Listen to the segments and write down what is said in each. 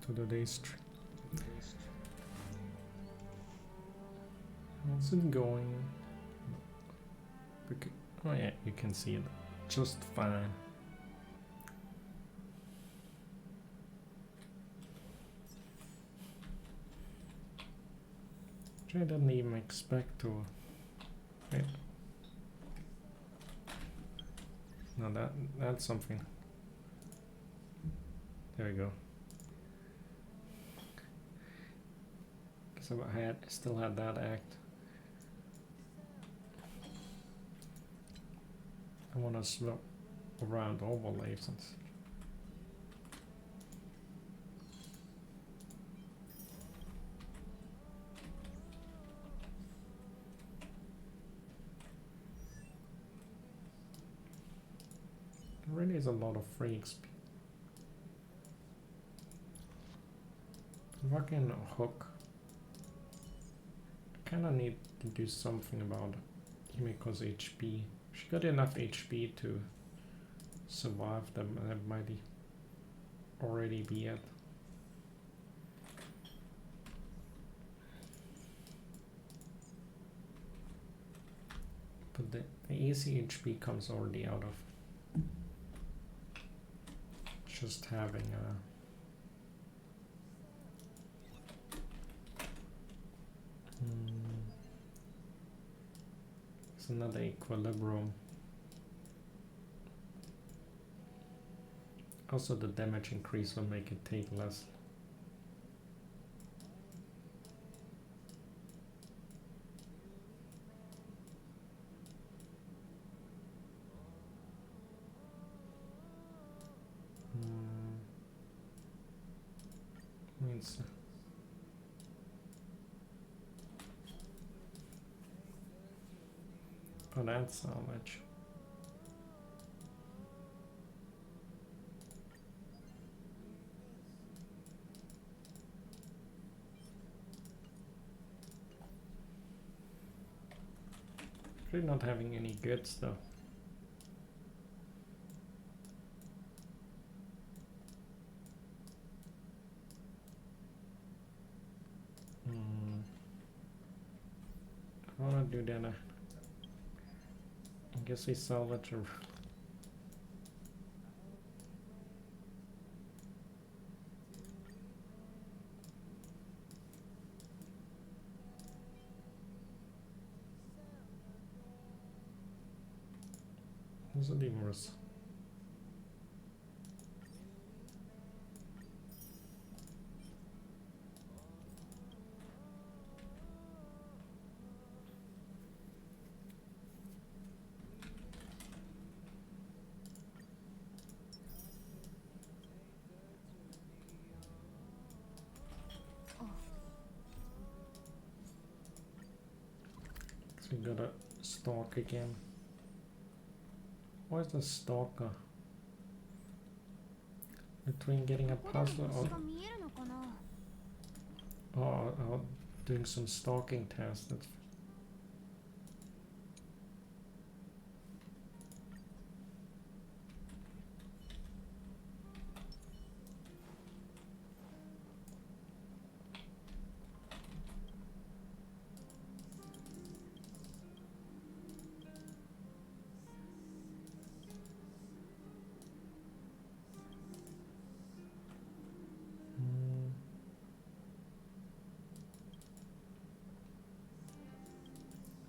to today's stream. How's it going? Oh yeah, you can see it just fine. I didn't even expect to. Wait. No, that's something. There we go. So I still had that act. I want to swap around overlays and there really is a lot of free XP. If I can hook, I kinda need to do something about Himiko's HP. She got enough HP to survive them, and it might already be it. But the easy HP comes already out of just having a it's another equilibrium. Also the damage increase will make it take less. Means but that's how much. Really not having any goods though. I wanna do that. I guess we salvage a what's the demons? We gotta stalk again. Where's the stalker? Between getting a puzzle or doing some stalking tests. That's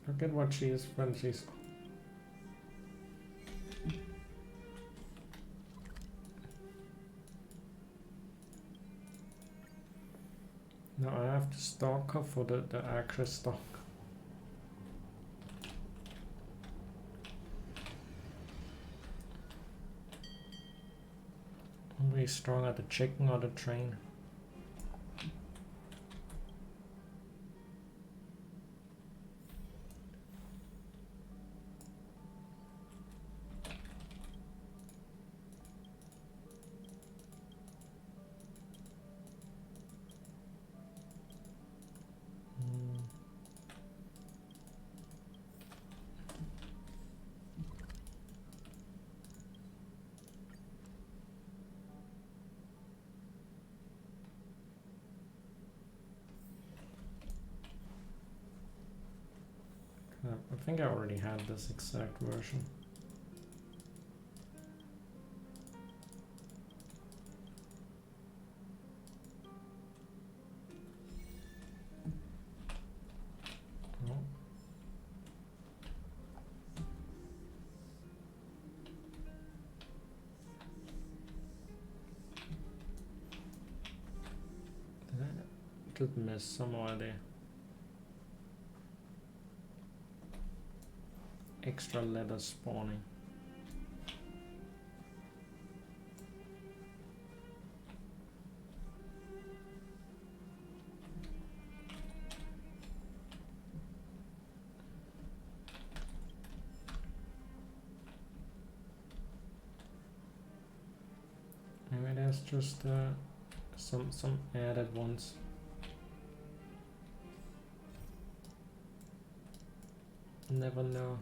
look at what she is when she's now I have to stalk her for the actual stalk. I'm really strong at the chicken or the train. I think I already had this exact version. Oh. Did miss somewhere there. Extra letters spawning. Maybe there's just some added ones. Never know.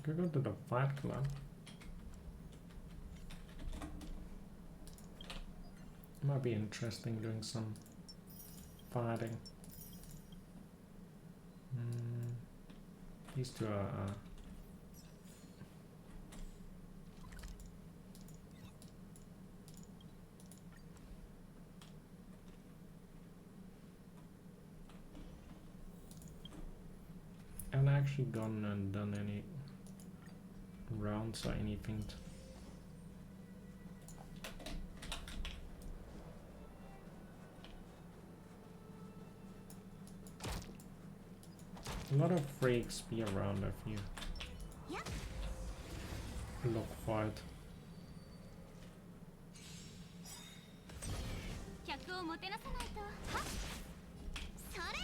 Could go to the Fight Club. Might be interesting doing some fighting. These two are I haven't actually gone and done any rounds or anything. A lot of free XP around if you look for it. 客をもてなさないと。はっ、それ。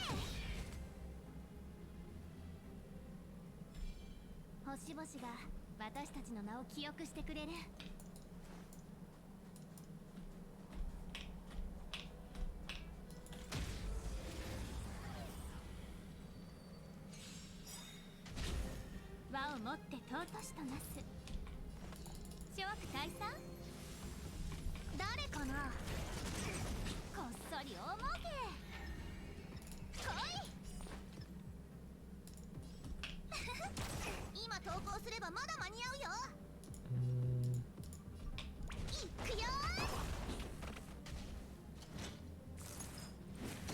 星々が私たちの名を記憶してくれる。輪をもって尊しとなす。諸悪退散？誰かな？こっそり大儲け。来い。今投稿すればまだ間に合うよ。いくよ。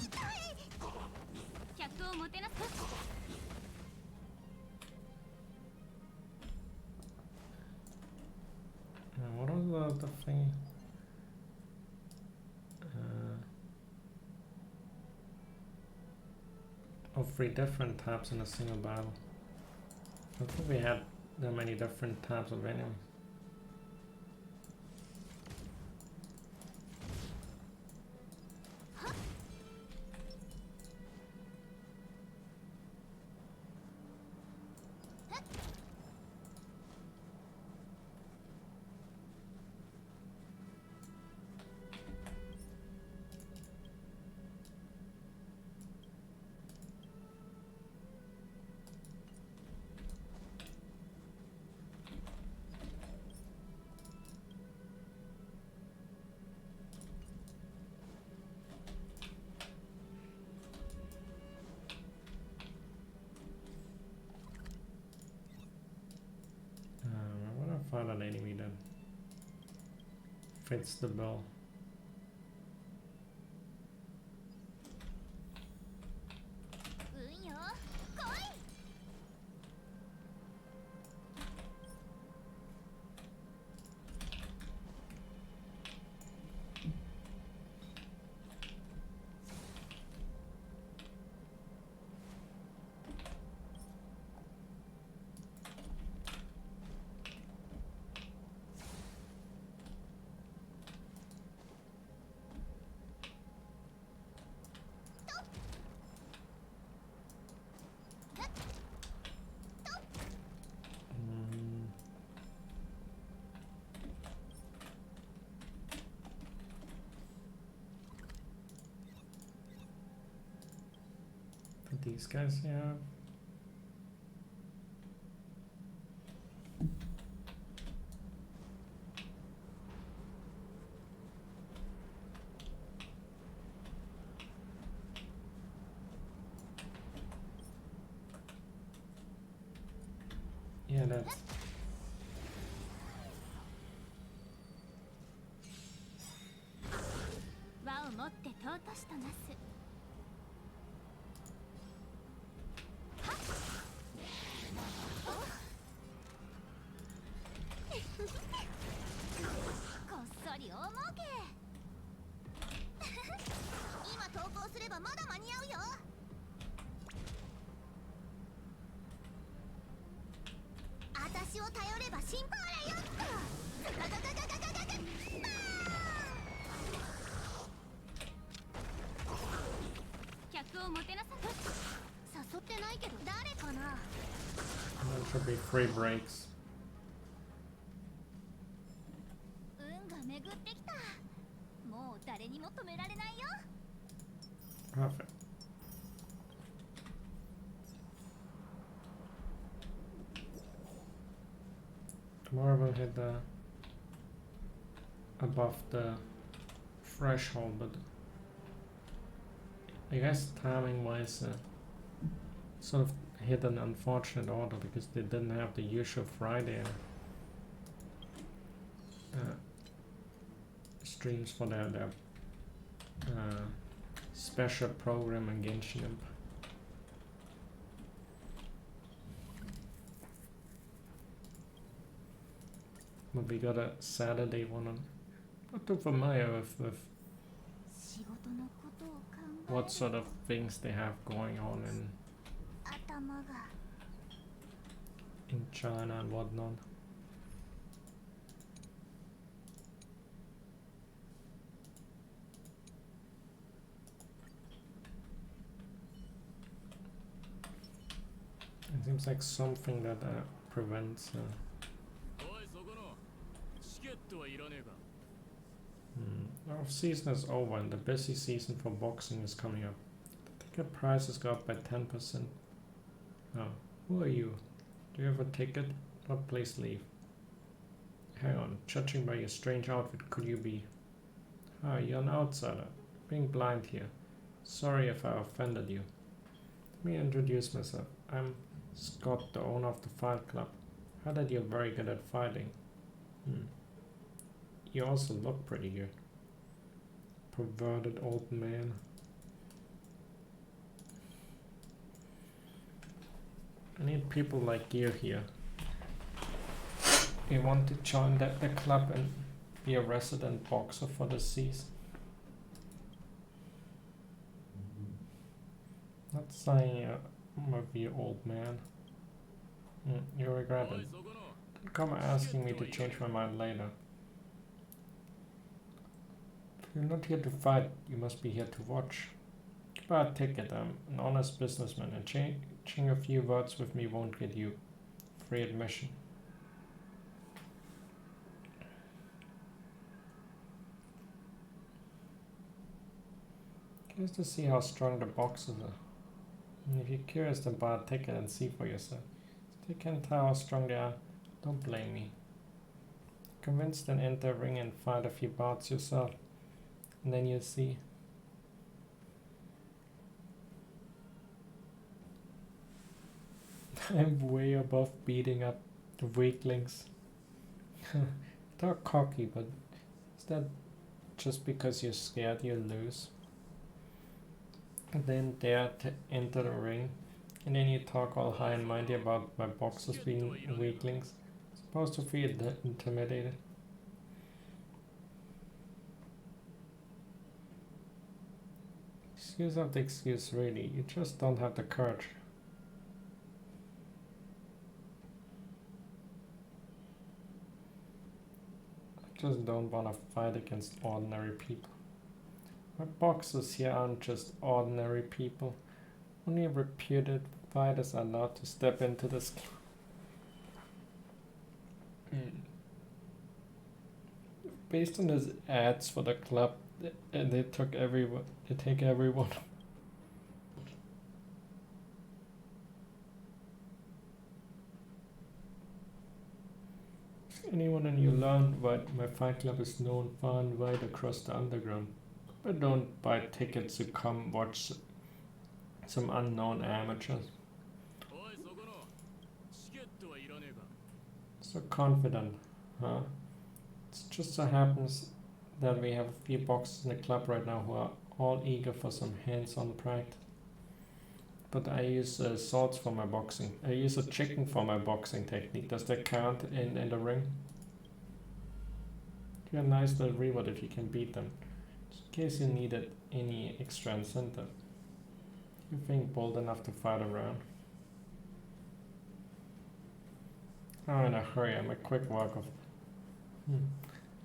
痛い。客をもてなす。What was the thing? Oh, 3 different tabs in a single battle. I don't think we had that many different tabs of enemies. I want to find an enemy that fits the bill. these guys here. Yeah, that's... There should be free breaks. Perfect. Tomorrow we'll hit the above the threshold, but I guess timing wise sort of hit an unfortunate order because they didn't have the usual Friday streams for their special program in Genshin Imp. But we got a Saturday one on. Not too familiar with what sort of things they have going on in China and whatnot. It seems like something that prevents Our season is over and the busy season for boxing is coming up. The ticket prices go up by 10%. Oh, who are you? Do you have a ticket? Oh, please leave. Hang on, judging by your strange outfit, could you be... Ah, you're an outsider. Being blind here. Sorry if I offended you. Let me introduce myself. I'm Scott, the owner of the Fight Club. Heard that you're very good at fighting. You also look pretty good. Perverted old man. I need people like you here. You want to join the club and be a resident boxer for the season? Not saying I'm with you, old man. You regret it. Don't come asking me to change my mind later. If you're not here to fight, you must be here to watch. Buy a ticket. I'm an honest businessman, and changing a few words with me won't get you free admission. Curious to see how strong the boxers are. And if you're curious, then buy a ticket and see for yourself. If you can't tell how strong they are, don't blame me. Convinced, then enter the ring and fight a few bouts yourself. And then you'll see. I'm way above beating up the weaklings. Talk cocky, but is that just because you're scared you'll lose? And then dare to enter the ring, and then you talk all high and mighty about my boxers being weaklings. Supposed to feel intimidated. Excuse of the excuse, really. You just don't have the courage. I just don't want to fight against ordinary people. My boxers here aren't just ordinary people. Only reputed fighters are allowed to step into this club. Based on his ads for the club, they take everyone. anyone and you learn what my fight club is known far and wide across the underground. But don't buy tickets to come watch some unknown amateurs. So confident, huh? It just so happens that we have a few boxes in the club right now who are all eager for some hands-on practice. But I use swords for my boxing. I use a chicken for my boxing technique. Does that count in the ring? You get a nice little reward if you can beat them. Just in case you needed any extra incentive. You think bold enough to fight around? I'm in a hurry. I'm a quick walk of. I've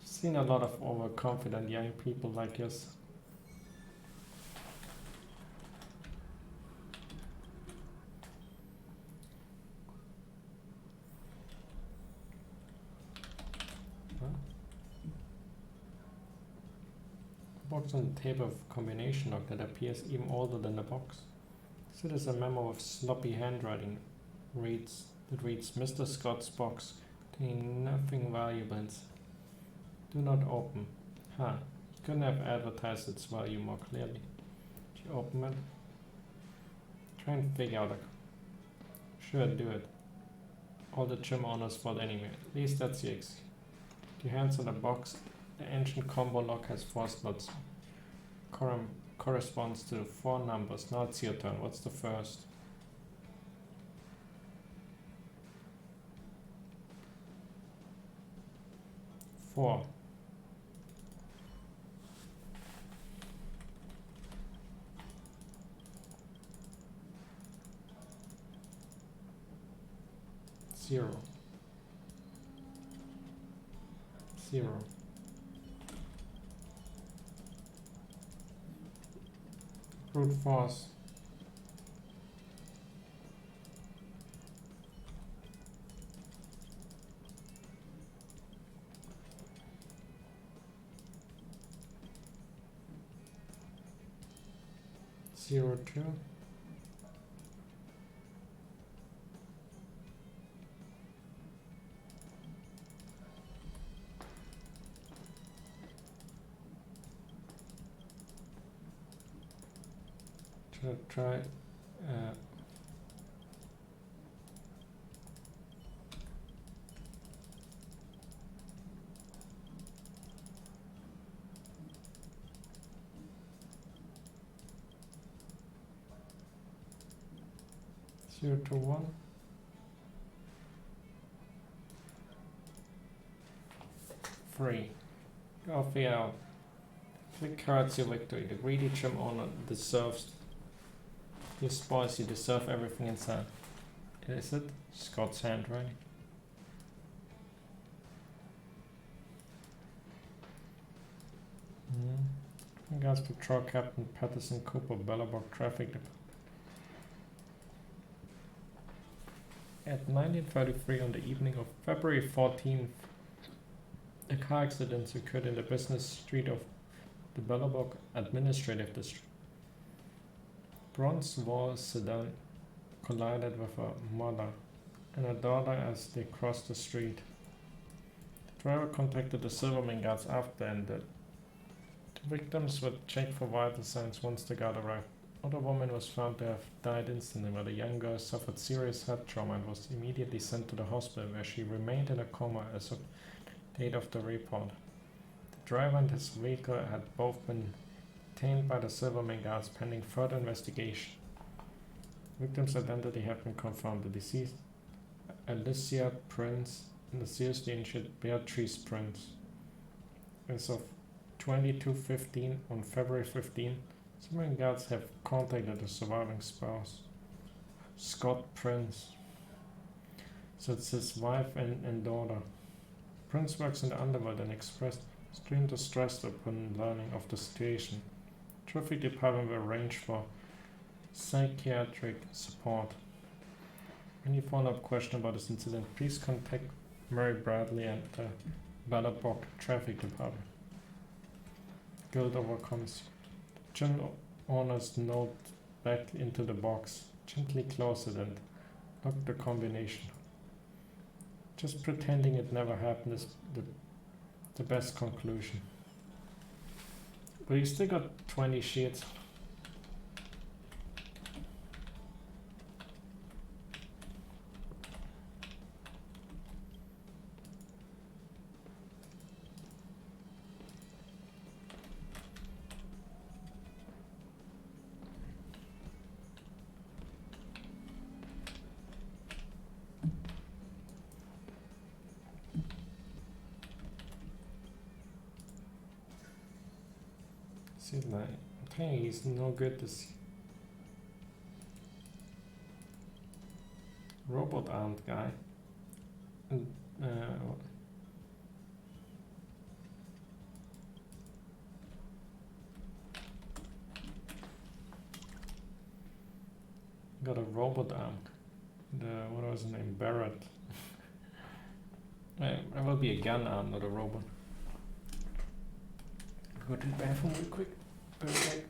seen a lot of overconfident young people like yours. Box on the table of combination lock that appears even older than the box. So there's a memo with sloppy handwriting that reads Mr. Scott's box containing nothing valuable inside. Do not open. You couldn't have advertised its value more clearly. Did you open it? Try and figure out Sure, do it. All the gym owners' fault anyway. At least that's the excuse. Your hands on the box. The ancient combo lock has 4 slots. Corresponds to 4 numbers. Now it's your turn. What's the first? Four. Zero. Zero. Brute force. Zero two. Try 0 to 1. Free. Go figure out. Click cards your victory. The greedy gym owner deserves your spoils. You deserve everything inside. Is it? Scott's handwriting. Guards Patrol Captain Patterson Cooper, Bellabog Traffic Department. At 1933, on the evening of February 14th, a car accident occurred in the business street of the Bellabog Administrative District. Bronze Wall sedan collided with a mother and a daughter as they crossed the street. The driver contacted the Silverman guards after and the victims were checked for vital signs once the guard arrived. Another woman was found to have died instantly, while the young girl suffered serious head trauma and was immediately sent to the hospital, where she remained in a coma as of the date of the report. The driver and his vehicle had both been detained by the Silverman guards pending further investigation. The victim's identity had been confirmed. The deceased, Alicia Prince, and the seriously injured Beatrice Prince. As of 22:15 on February 15, Silverman guards have contacted the surviving spouse, Scott Prince. So it's his wife and daughter. Prince works in the underworld and expressed extreme distress upon learning of the situation. Traffic department will arrange for psychiatric support. Any follow-up question about this incident, please contact Mary Bradley and the Bellabog Traffic Department. Guilt overcomes. Gym owner's note back into the box, gently close it and lock the combination. Just pretending it never happened is the best conclusion. But you still got 20 sheets. See, like, I think he's no good this robot armed guy. And, got a robot armed. What was his name? Barrett. It will be a gun arm, not a robot. Go to the bathroom real quick. Okay.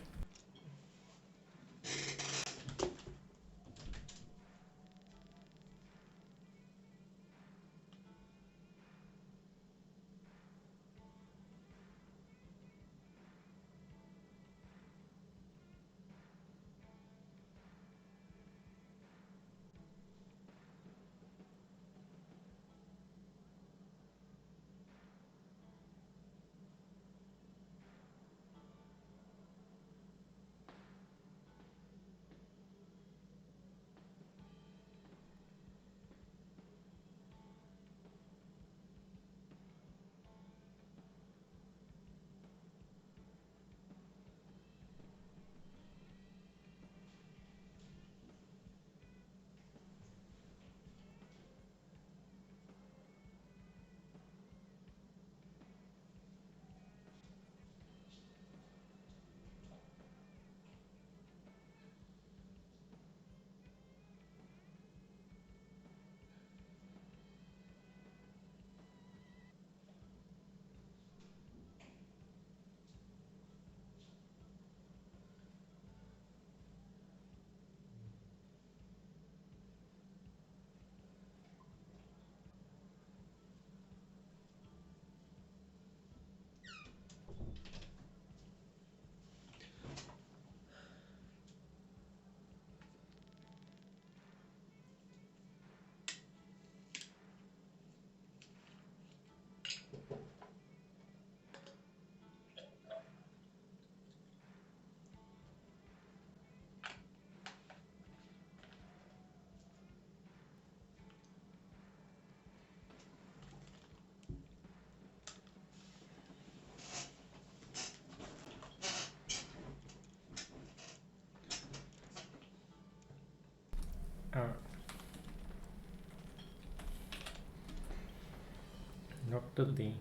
Dr. D.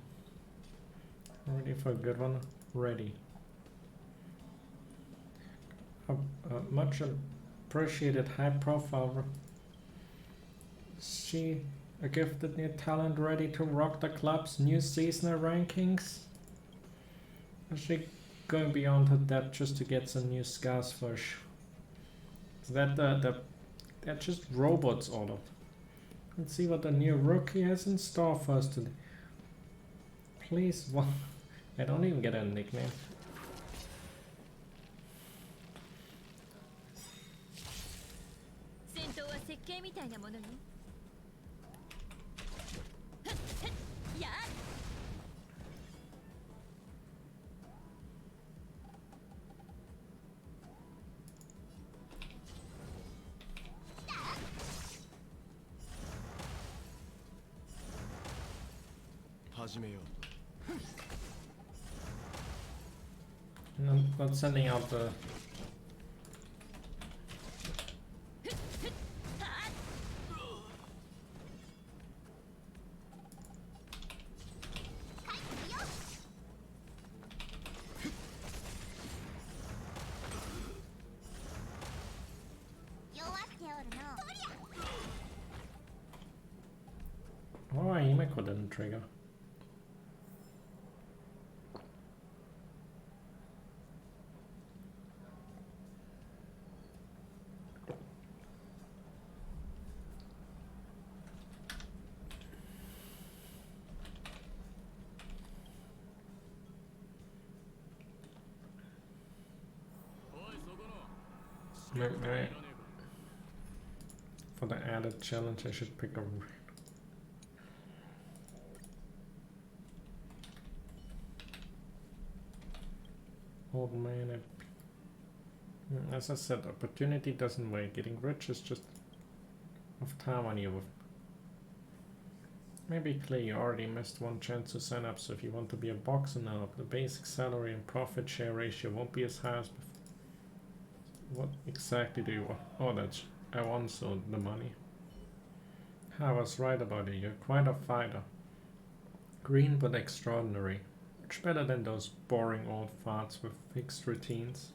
Ready for a good one? Ready. Much appreciated high profile. She a gifted new talent ready to rock the club's new seasonal rankings? Is she going beyond her depth just to get some new scars for Is that they're just robots all of. Let's see what the new rookie has in store for us today. Please, what? I don't even get a nickname. Not sending out the Himeko didn't trigger. Maybe for the added challenge I should pick a old man. As I said, opportunity doesn't wait. Getting rich is just of time on you. Maybe clear you already missed one chance to sign up, so if you want to be a boxer now, the basic salary and profit share ratio won't be as high as before. What exactly do you want? Oh, that's I want so the money. I was right about you. You're quite a fighter. Green but extraordinary. Much better than those boring old farts with fixed routines.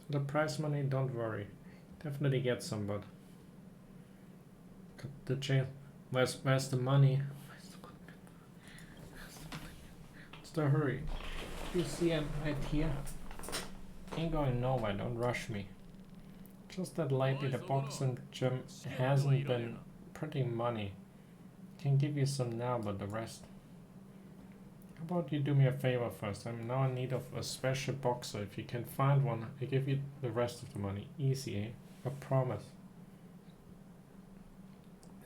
So the prize money, don't worry. Definitely get some, but cut the jail. Where's the money? What's the hurry? You see him right here? Ain't going nowhere, don't rush me. Just that lately the boxing gym hasn't been pretty money. Can give you some now, but the rest. How about you do me a favor first? I'm now in need of a special boxer. If you can find one, I give you the rest of the money. Easy, eh? I promise.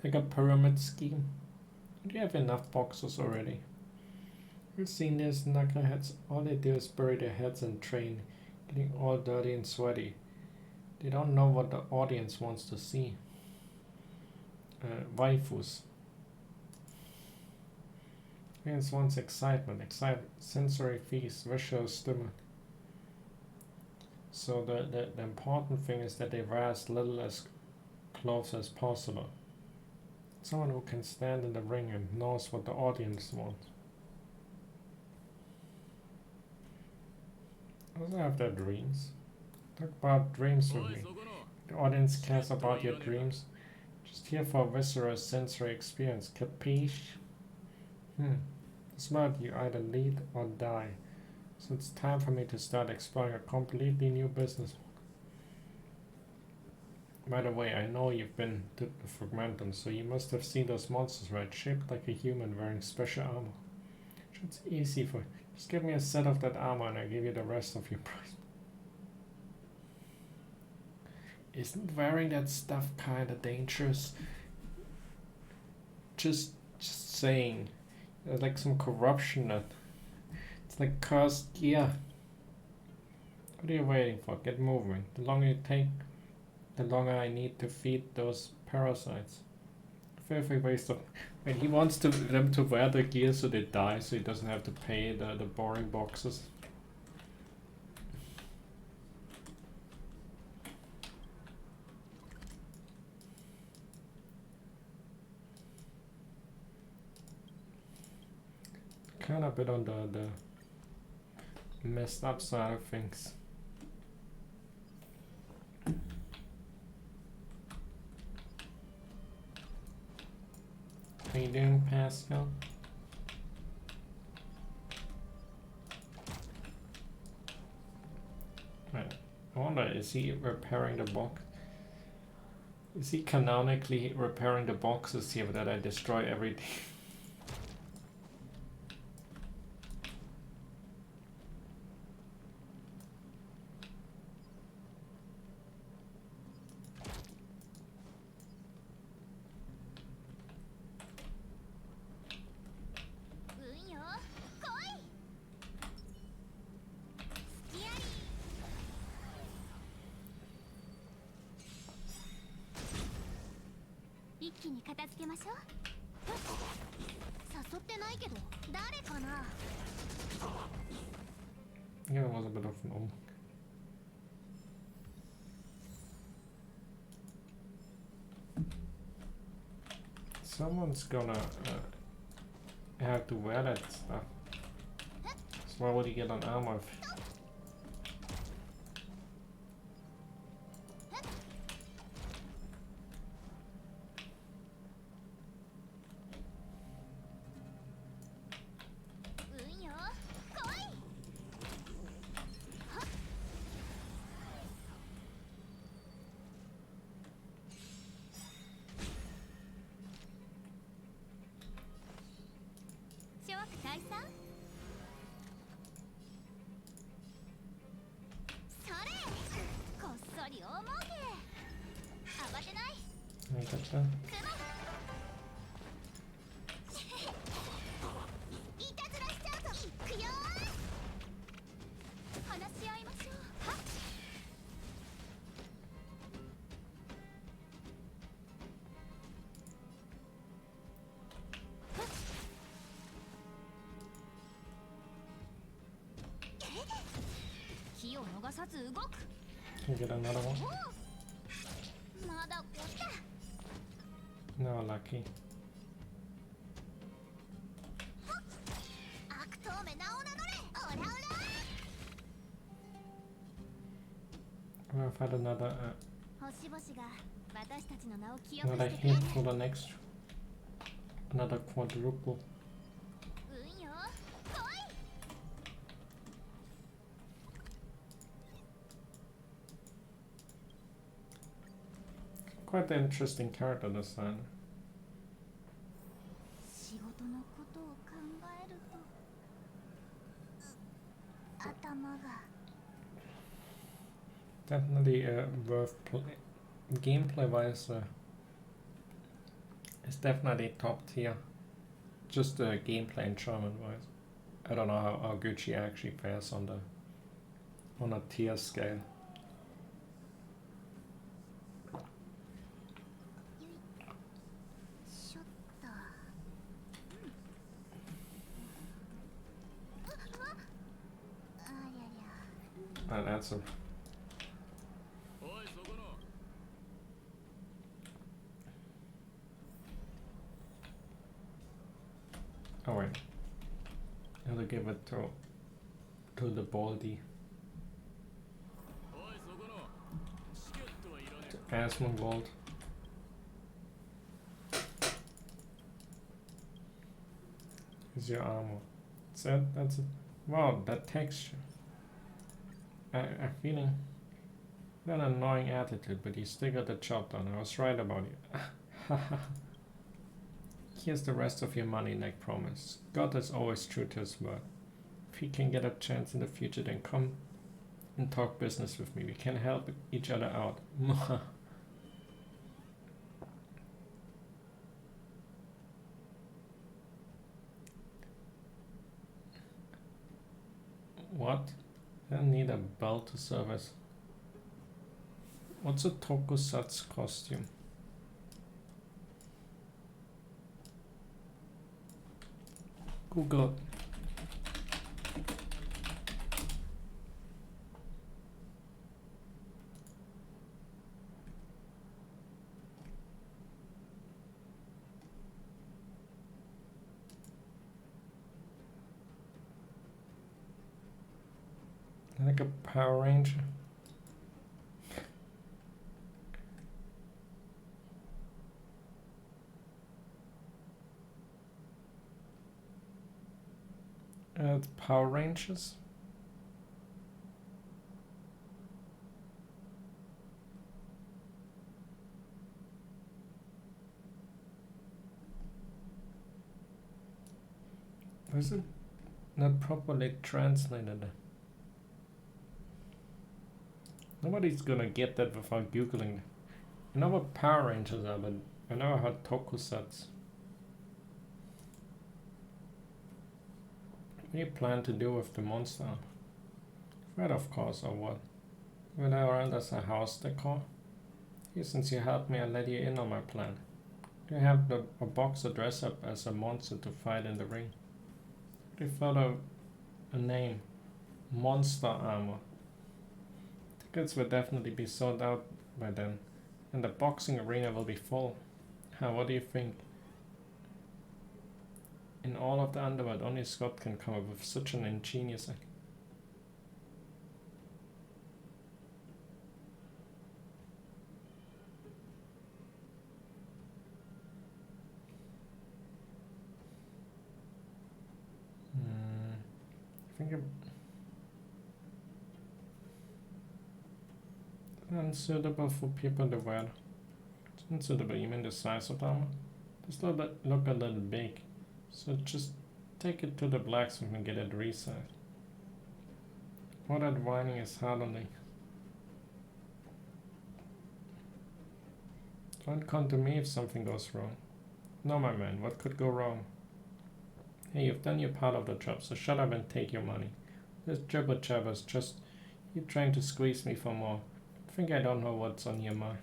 Like a pyramid scheme. Do you have enough boxers already? You've seen these knuckleheads. All they do is bury their heads and train, getting all dirty and sweaty. They don't know what the audience wants to see. Waifus. Audience wants excitement, sensory feast, visual stimuli. So the important thing is that they wear as little as clothes as possible. Someone who can stand in the ring and knows what the audience wants. Also have their dreams. Talk about dreams with me. The audience cares about your dreams. Just here for a visceral sensory experience. Capiche? Smart, you either lead or die. So it's time for me to start exploring a completely new business. By the way, I know you've been to the Fragmentum, so you must have seen those monsters, right? Shaped like a human wearing special armor. It's easy for you. Just give me a set of that armor and I give you the rest of your price. Isn't wearing that stuff kinda dangerous? Just saying. There's like some corruption that it's like cursed gear. What are you waiting for? Get moving. The longer you take, the longer I need to feed those parasites. Filthy waste of. Wait, he wants them to wear the gear so they die, so he doesn't have to pay the boring boxes. Kind of a bit on the messed up side of things. How you doing, Pascal? Right. I wonder, is he repairing the box? Is he canonically repairing the boxes here that I destroy everything? Yeah, it was a bit of an old. Someone's gonna have to wear that stuff. So why would he get an armor? extra. いたずらしちゃうぞ。いくよ。話し合いましょう。はっ。火を逃さず動く。 Can you get another one? まだこった。 No, lucky. 悪党め名を名乗れ。オラオラ。 We've had another 星々が私たちの名を記憶 another してくれ hit る。 for the next another quadruple. 運よ。来い。 Quite an interesting character design. 仕事のことを考えると頭が Definitely worth gameplay wise. It's definitely top tier. Just gameplay and German wise. I don't know how good she actually fares on a tier scale. ショット。ありゃりゃ。 And that's a oh wait. I'll give it to the Baldy. To Asmongold. Gold. Is your armor. That's it. Wow, that texture. I'm feeling an annoying attitude, but you still got the job done. I was right about you. Here's the rest of your money like promised. God is always true to his word. If he can get a chance in the future, then come and talk business with me. We can help each other out. What? I don't need a belt to service. What's a tokusatsu costume? Google it. Like a Power Ranger. It's Power Rangers. Is it not properly translated? Nobody's gonna get that without googling. I know what Power Rangers are, but I never heard tokusatsu. What do you plan to do with the monster? Red, of course, or what? Will I around as a house decor? Here, since you helped me, I'll let you in on my plan. Do you have a boxer dress up as a monster to fight in the ring? They thought of a name. Monster Armor. Tickets will definitely be sold out by then, and the boxing arena will be full. What do you think? In all of the underworld, only Scott can come up with such an ingenious idea. I think unsuitable for people to wear. It's unsuitable, you mean the size of the armor? This look a little big, so just take it to the blacksmith and get it resized. All that whining is hard on the Don't come to me if something goes wrong. No, my man, what could go wrong? Hey, you've done your part of the job, so shut up and take your money. This jibber jabber's just you trying to squeeze me for more. I think I don't know what's on your mind.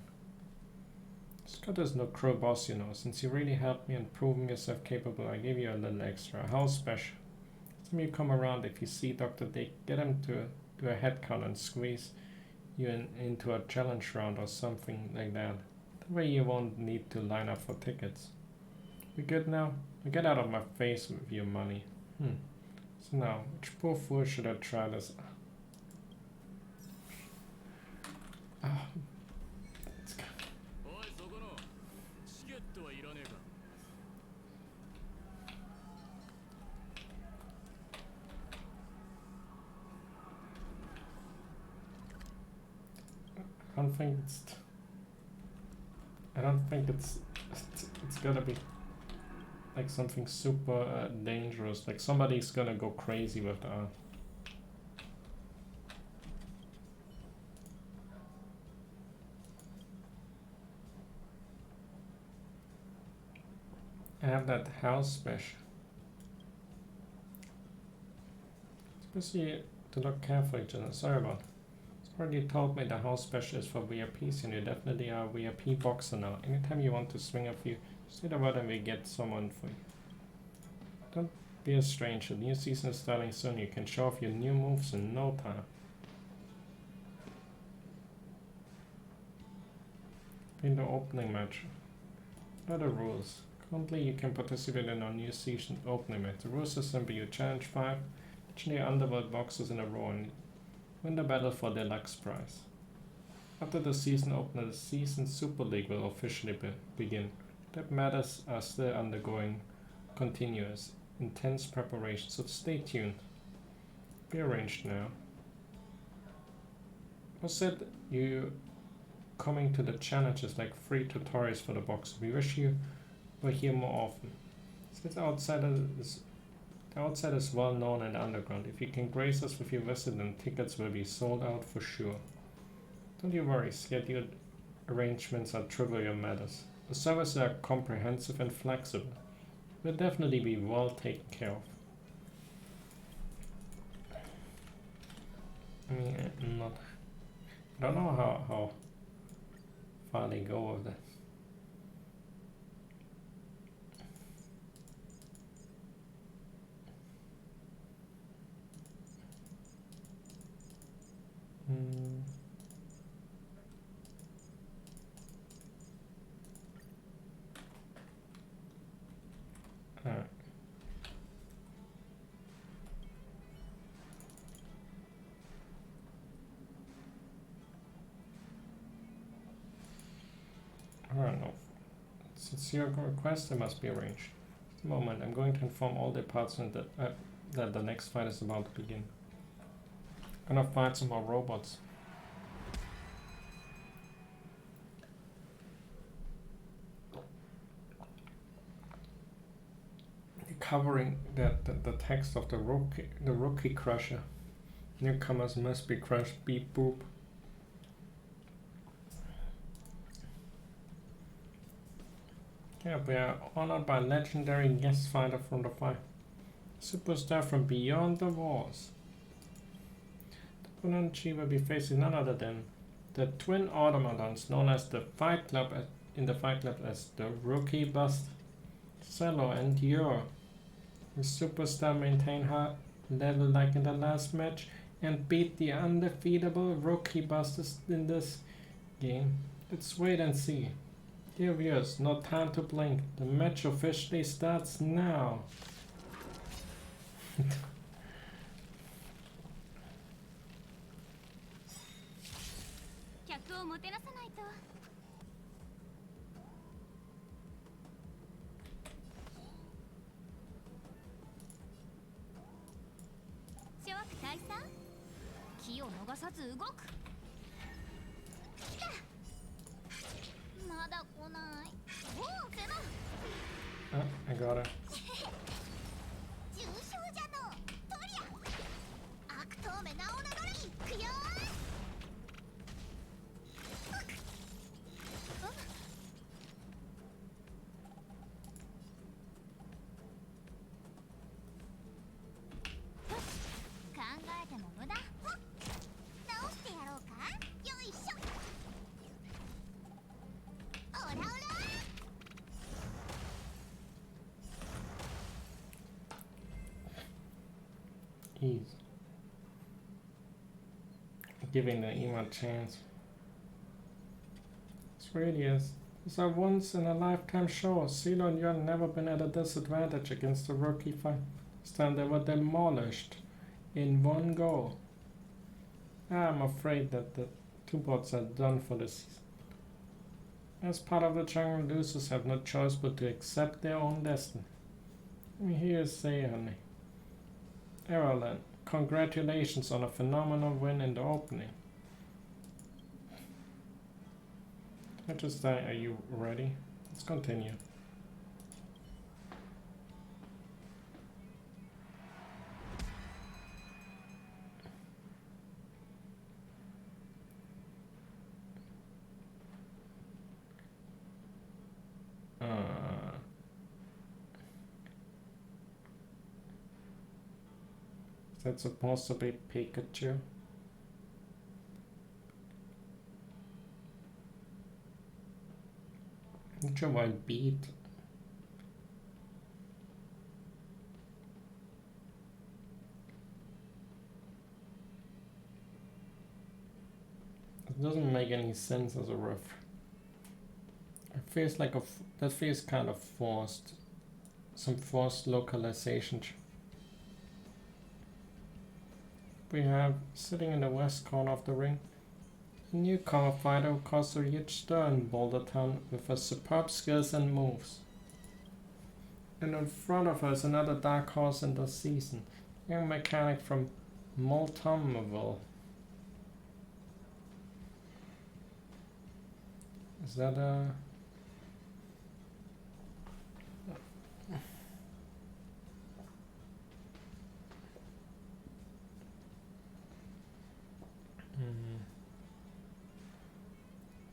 Scott is no crow boss, you know. Since you really helped me and proven yourself capable, I give you a little extra. How special? Next time you come around, if you see Dr. Dick, get him to do a head count and squeeze you into a challenge round or something like that. That way you won't need to line up for tickets. We good now? Now get out of my face with your money. So now, which poor fool should I try this? Ah, let's go. I don't think it's gonna be like something super dangerous. Like somebody's gonna go crazy with that. I have that house special. Especially to look carefully, Jenna. Sorry about it. Already told me the house special is for VIPs, and you definitely are a VIP boxer now. Anytime you want to swing a few, say the word and we get someone for you. Don't be a stranger. The new season is starting soon. You can show off your new moves in no time. In the opening match. What are the rules? Currently you can participate in our new season opening match. The rules are simple. You challenge 5 legendary underworld boxers in a row and win the battle for deluxe prize. After the season opener, the season Super League will officially begin. That matters are still undergoing continuous, intense preparation, so stay tuned. Be arranged now. Was said you coming to the challenges like free tutorials for the box. We wish you were here more often. Since the outside is well known in the underground. If you can grace us with your visit, then tickets will be sold out for sure. Don't you worry, scheduled arrangements are trivial matters. The services are comprehensive and flexible. Will definitely be well taken care of. I mean, I don't know how far they go with that. Alright. Alright, no. Since your request, it must be arranged. Just a moment, I'm going to inform all the participants that the next fight is about to begin. I'm gonna fight some more robots. Covering the text of the rookie crusher. Newcomers must be crushed. Beep boop. Yeah, we are honored by legendary guest fighter from the fight. Superstar from beyond the walls. The opponent she will be facing none other than the twin automatons known as the Fight Club in the Fight Club as the Rookie Bust. Cello and Yor. The superstar maintain her level like in the last match and beat the undefeatable Rookie Busters in this game. Let's wait and see. Dear viewers, no time to blink. The match officially starts now. 客をもてなさないと。諸悪退散。気を逃さず動く。来た。まだ来ない。おお、ゼノ。Oh, I got it. 重傷じゃの。トリア。悪党め名を名乗れ。いくよー。He's giving the emo a chance. This really is. It's a once in a lifetime show. Zero and Yuan never been at a disadvantage against the rookie fight. This time they were demolished in one go. I'm afraid that the two bots are done for this season. As part of the jungle, losers have no choice but to accept their own destiny. Let me hear you say, honey. Erlen, congratulations on a phenomenal win in the opening. I just are you ready? Let's continue. Is that supposed to be Pikachu? Not sure why beat. It doesn't make any sense as a ref. It feels like that feels kind of forced. Some forced localization. We have, sitting in the west corner of the ring, a newcomer fighter who caused a huge stir in Boulder Town with her superb skills and moves. And in front of her is another dark horse in the season, a young mechanic from Multomville. Is that a...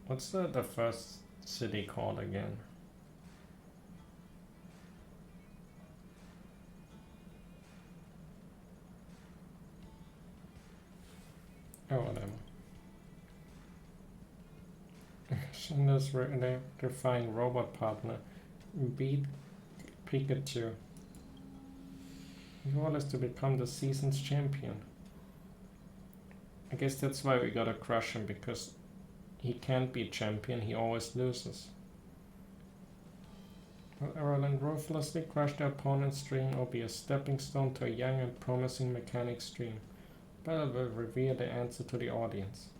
What's the first city called again? Oh, whatever. Shinda's electrifying robot partner beat Pikachu. His goal is to become the season's champion. I guess that's why we gotta crush him, because he can't be champion, he always loses. Will Erlen ruthlessly crush the opponent's dream or be a stepping stone to a young and promising mechanic's dream? Battle will reveal the answer to the audience.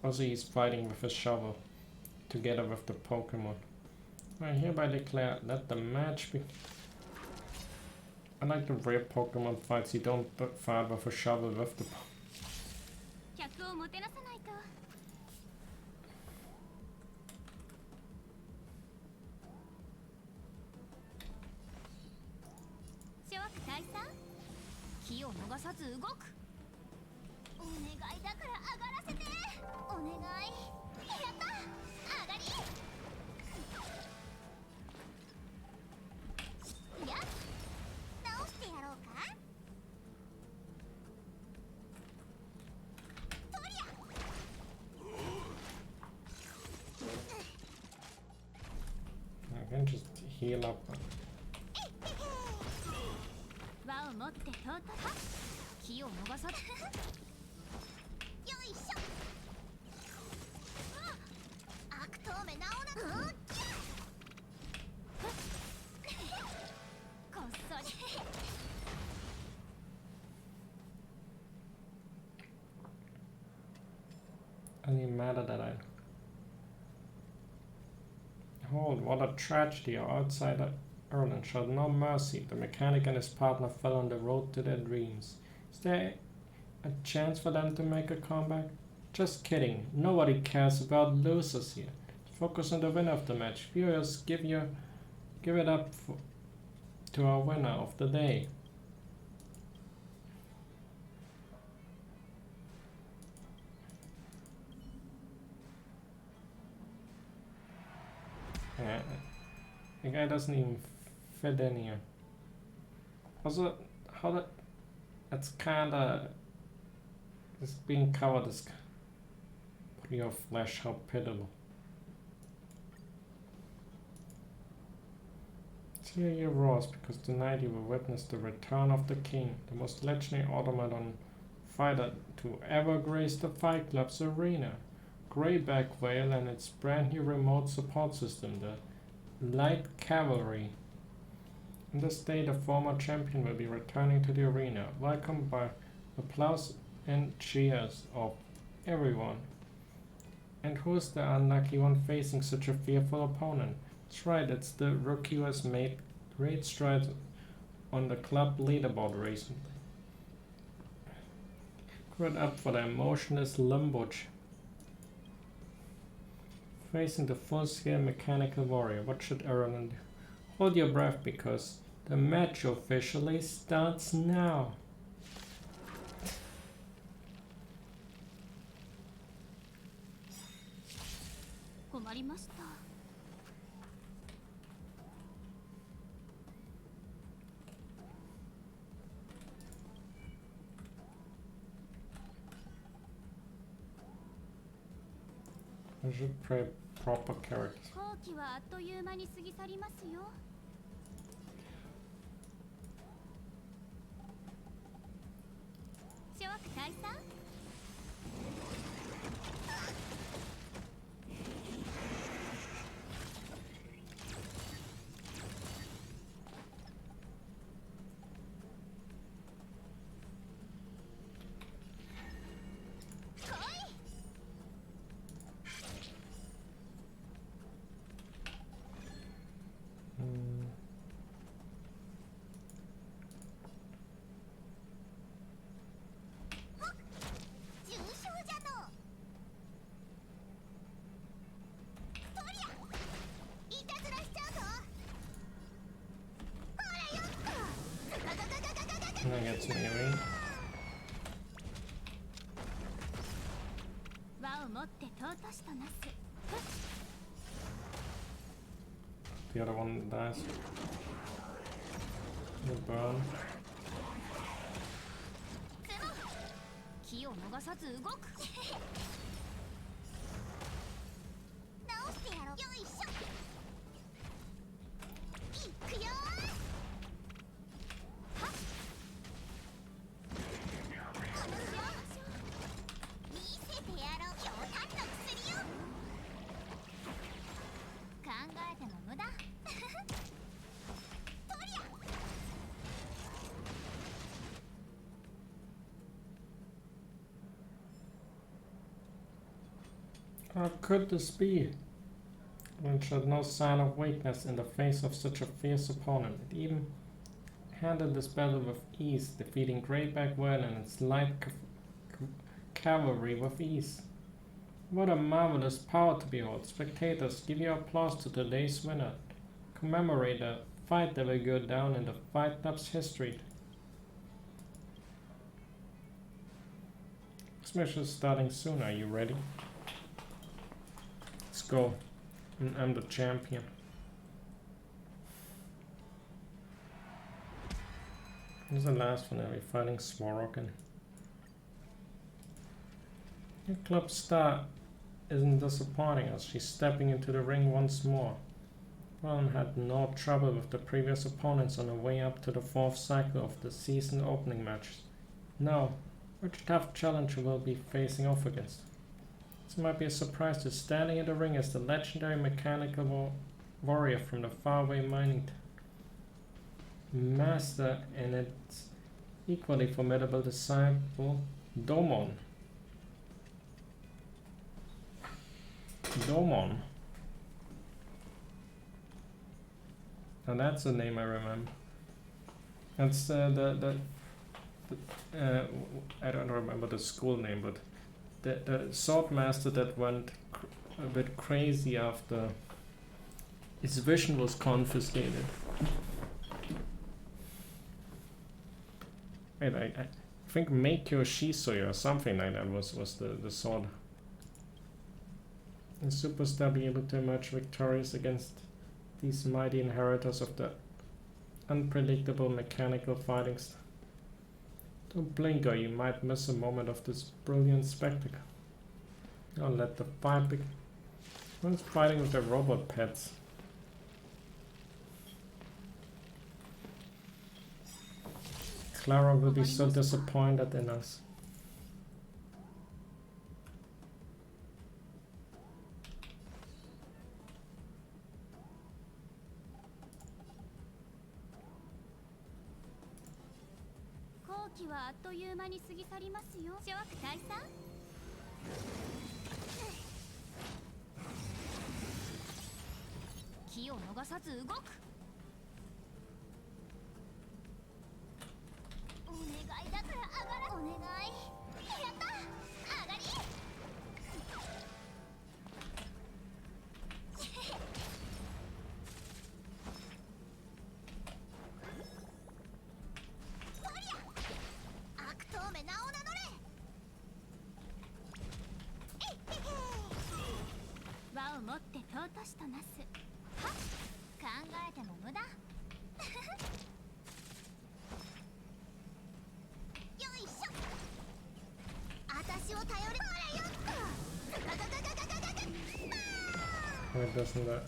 Also, he's fighting with a shovel, together with the Pokemon. I hereby declare, let the match be... I like the rare Pokemon fights, you don't fight with a shovel with the Pokemon. 気を逃さず動く。お願いだから上がらせて。お願い。やった。上がり。やっ。直してやろうか。とりゃ。I can just heal up. 輪を持ってとうとう気を逃さずよいしょ悪党めなおなこっそり Doesn't even matter that I... Hold, what a tragedy. Our outsider Erlen showed no mercy. The mechanic and his partner fell on the road to their dreams. Is there a chance for them to make a comeback? Just kidding. Nobody cares about losers here. Focus on the winner of the match. Viewers, give it up to our winner of the day. Yeah, the guy doesn't even fit in here. Also, that's kinda... This being covered is putting your flesh, how pitiable. Hear your roars, because tonight you will witness the return of the king, the most legendary automaton fighter to ever grace the Fight Club's arena. Greyback Whale and its brand new remote support system, the Light Cavalry. In this day, the former champion will be returning to the arena, welcomed by applause and cheers of everyone. And who's the unlucky one facing such a fearful opponent? That's right, it's the rookie who has made great strides on the club leaderboard recently. Good up for the emotionless Lumbuch. Facing the full-scale mechanical warrior, what should Erlen do? Hold your breath, because the match officially starts now. I should play proper characters. I get some melee. The other one dies. The burn. How could this be? One showed no sign of weakness in the face of such a fierce opponent. It even handled this battle with ease, defeating Greyback Whale and its light cavalry with ease. What a marvelous power to behold. Spectators, give your applause to today's winner. Commemorate a fight that will go down in the Fight Club's history. This mission is starting soon. Are you ready? Let's go. I'm the champion. This is the last one. Are we fighting Swarokin? Your club star isn't disappointing us. She's stepping into the ring once more. Ron had no trouble with the previous opponents on the way up to the fourth cycle of the season opening matches. Now, which tough challenger will be facing off against? This might be a surprise to standing in the ring as the legendary mechanical warrior from the faraway mining master and its equally formidable disciple, Domon. Domon. Now that's a name I remember. That's I don't remember the school name, but the sword master that went a bit crazy after his vision was confiscated. Wait, I think Meikyo Shisui or something like that was the sword. And Superstar be able to emerge victorious against these mighty inheritors of the unpredictable mechanical fighting style. Don't blink or you might miss a moment of this brilliant spectacle. I'll let the fight begin. One's fighting with the robot pets. Clara will be so disappointed in us. Why doesn't that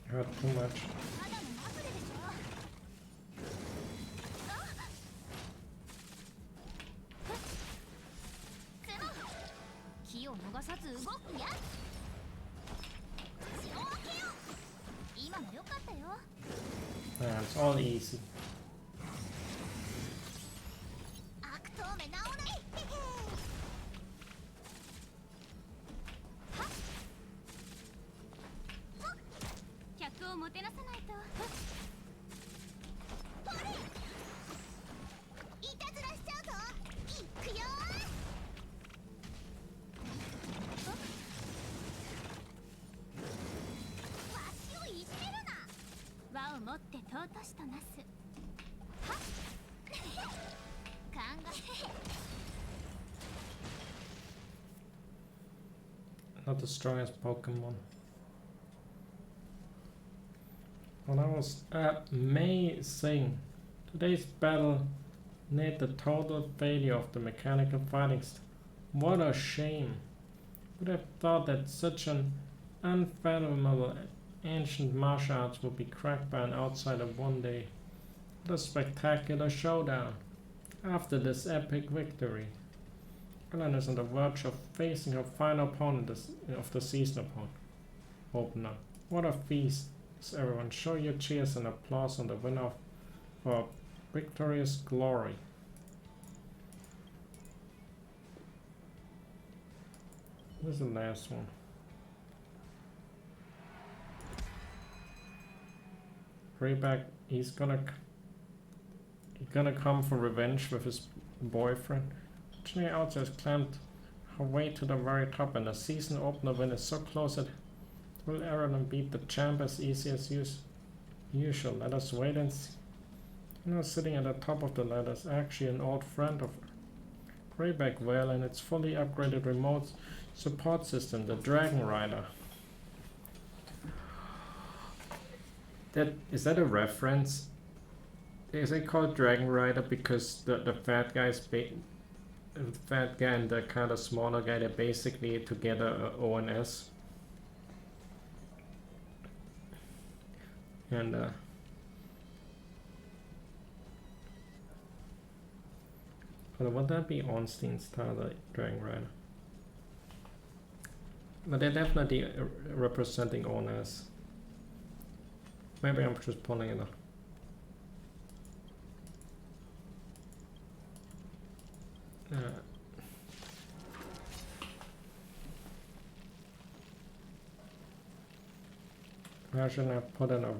hurt too much? Yeah, it's all easy. Not the strongest Pokemon. Well, that was amazing. Today's battle made the total failure of the mechanical fighting. What a shame. Would have thought that such an unfathomable ancient martial arts would be cracked by an outsider one day. What a spectacular showdown. After this epic victory, Ellen is on the verge of facing her final opponent of the season opener. What a feast. Everyone, show your cheers and applause on the winner of our victorious glory. This is the last one. Greyback, he's gonna come for revenge with his boyfriend. Actually, Outsider has climbed her way to the very top, and the season opener win is so close that will Aaron beat the champ as easy as usual. Let us wait and see. You know, sitting at the top of the ladder is actually an old friend of Greyback Vale and its fully upgraded remote support system, the Dragon Rider. Is that a reference? Is it called Dragon Rider because the fat guy the fat guy and the kind of smaller guy, they're basically together ONS? And would that be Ornstein's style, the Dragon Rider? But they're definitely representing ONS. Maybe I'm just pulling it up. Why shouldn't I put in a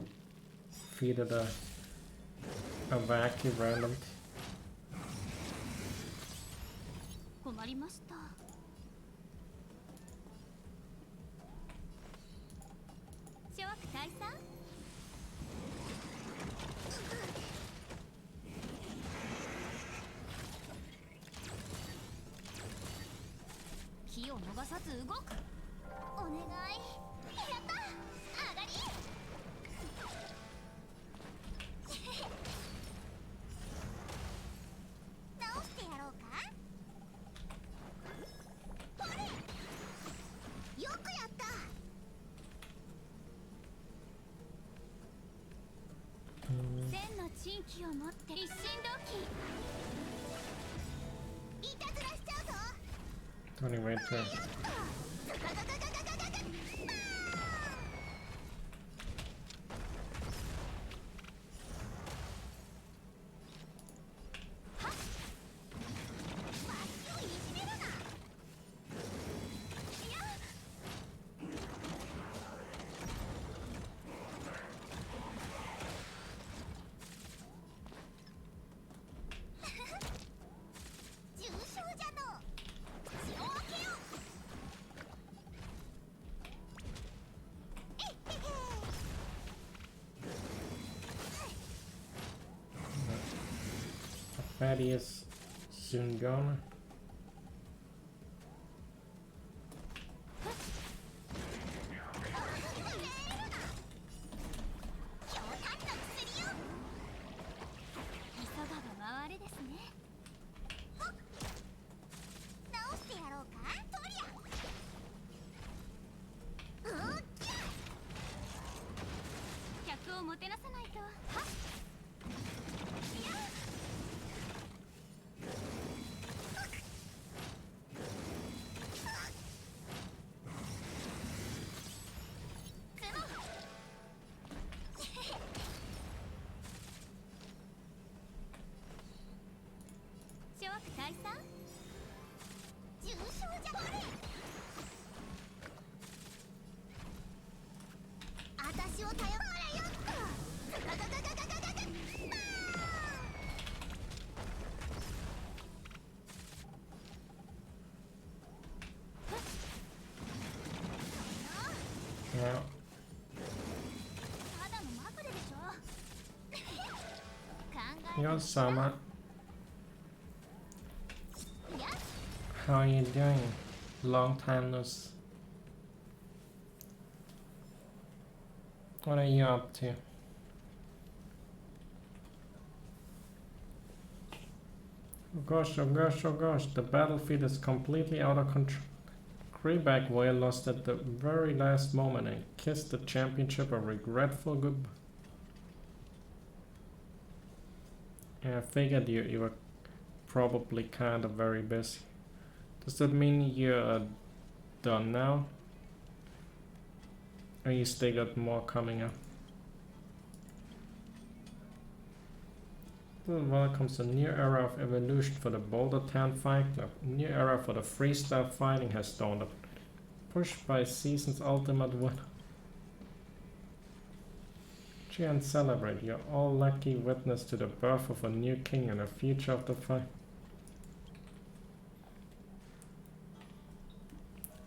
feed it a vacuum random? 気を持って一心同期いたずらしちゃうぞ Tony, wait for it. Fatty is soon gone. Yeah. Yo, Sama. How are you doing? Long time no see. What are you up to? Oh gosh, oh gosh, oh gosh, the battlefield is completely out of control. Greyback Warrior lost at the very last moment and kissed the championship a regretful goodbye. Yeah, I figured you were probably kind of very busy. Does that mean you're done now? Or you still got more coming up? Welcomes a new era of evolution for the Boulder Town Fight Club. A new era for the freestyle fighting has dawned. Pushed by season's ultimate winner. Cheer and celebrate. You're all lucky witness to the birth of a new king and the future of the fight.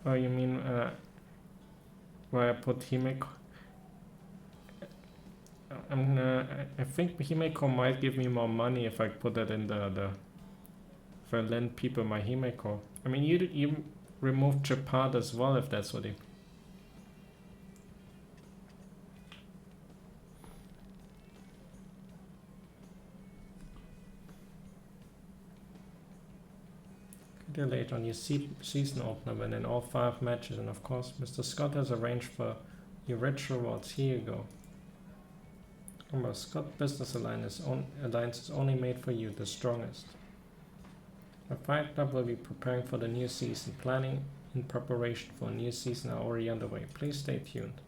Oh, you mean where I put Himeko? I think Himeko might give me more money if I put it in the if I lend people my Himeko. I mean, you removed Chapad as well, if that's what you. Late on your season opener, when in all 5 matches, and of course Mr. Scott has arranged for your rich rewards. Here you go. Remember, Scott Business Alliance is only made for you, the strongest. The Fight Club will be preparing for the new season. Planning in preparation for a new season are already underway. Please stay tuned.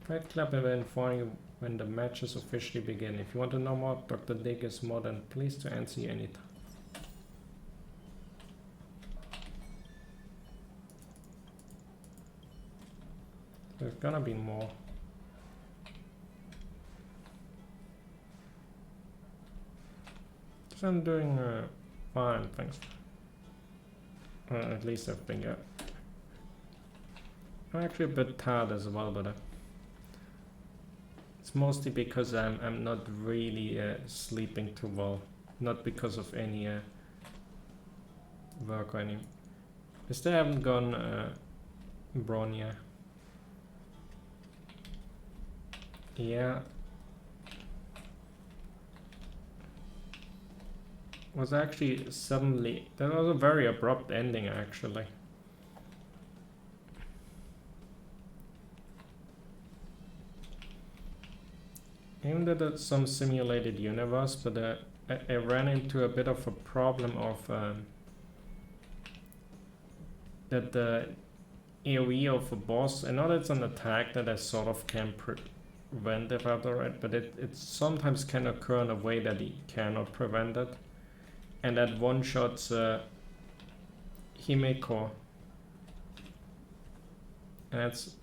Fight Club will inform you when the matches officially begin. If you want to know more, Dr. Dick is more than pleased to answer you anytime. There's gonna be more. So I'm doing fine, thanks. At least I've been good. I'm actually a bit tired as well, but it's mostly because I'm not really sleeping too well. Not because of any work or any. I still haven't gone Bronya. Yeah. Was actually suddenly, that was a very abrupt ending actually. Even though there's some simulated universe, but I ran into a bit of a problem of that the AoE of a boss, I know that's an attack that I sort of can prevent if I'm right, but it sometimes can occur in a way that he cannot prevent it. And that one-shots Himeko. And that's,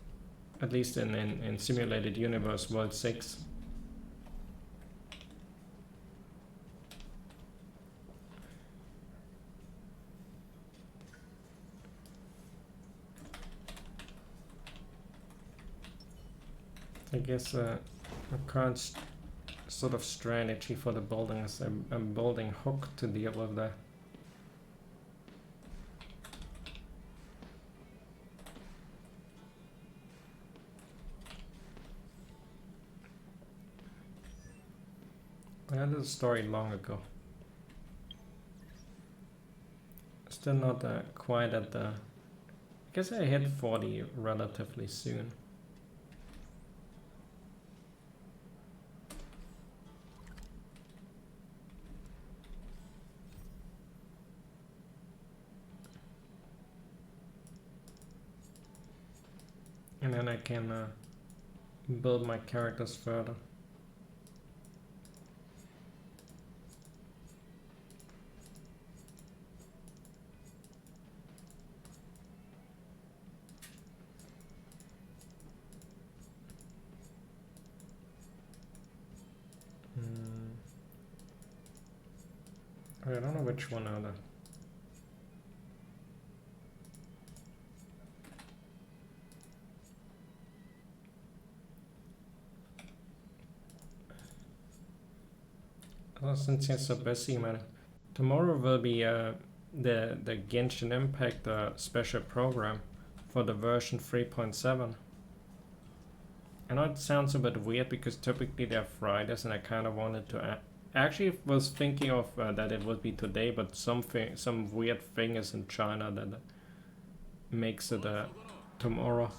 at least in Simulated Universe World 6. I guess a current sort of strategy for the building is I'm building Hook to deal with that. I had a story long ago. Still not quite at the... I guess I hit 40 relatively soon. And then I can build my characters further. I don't know which one are the... Oh, since you're so busy, man. Tomorrow will be the Genshin Impact special program for the version 3.7. I know it sounds a bit weird because typically they're Fridays, and I kind of wanted to... actually was thinking of that it would be today, but some weird thing is in China that makes it tomorrow.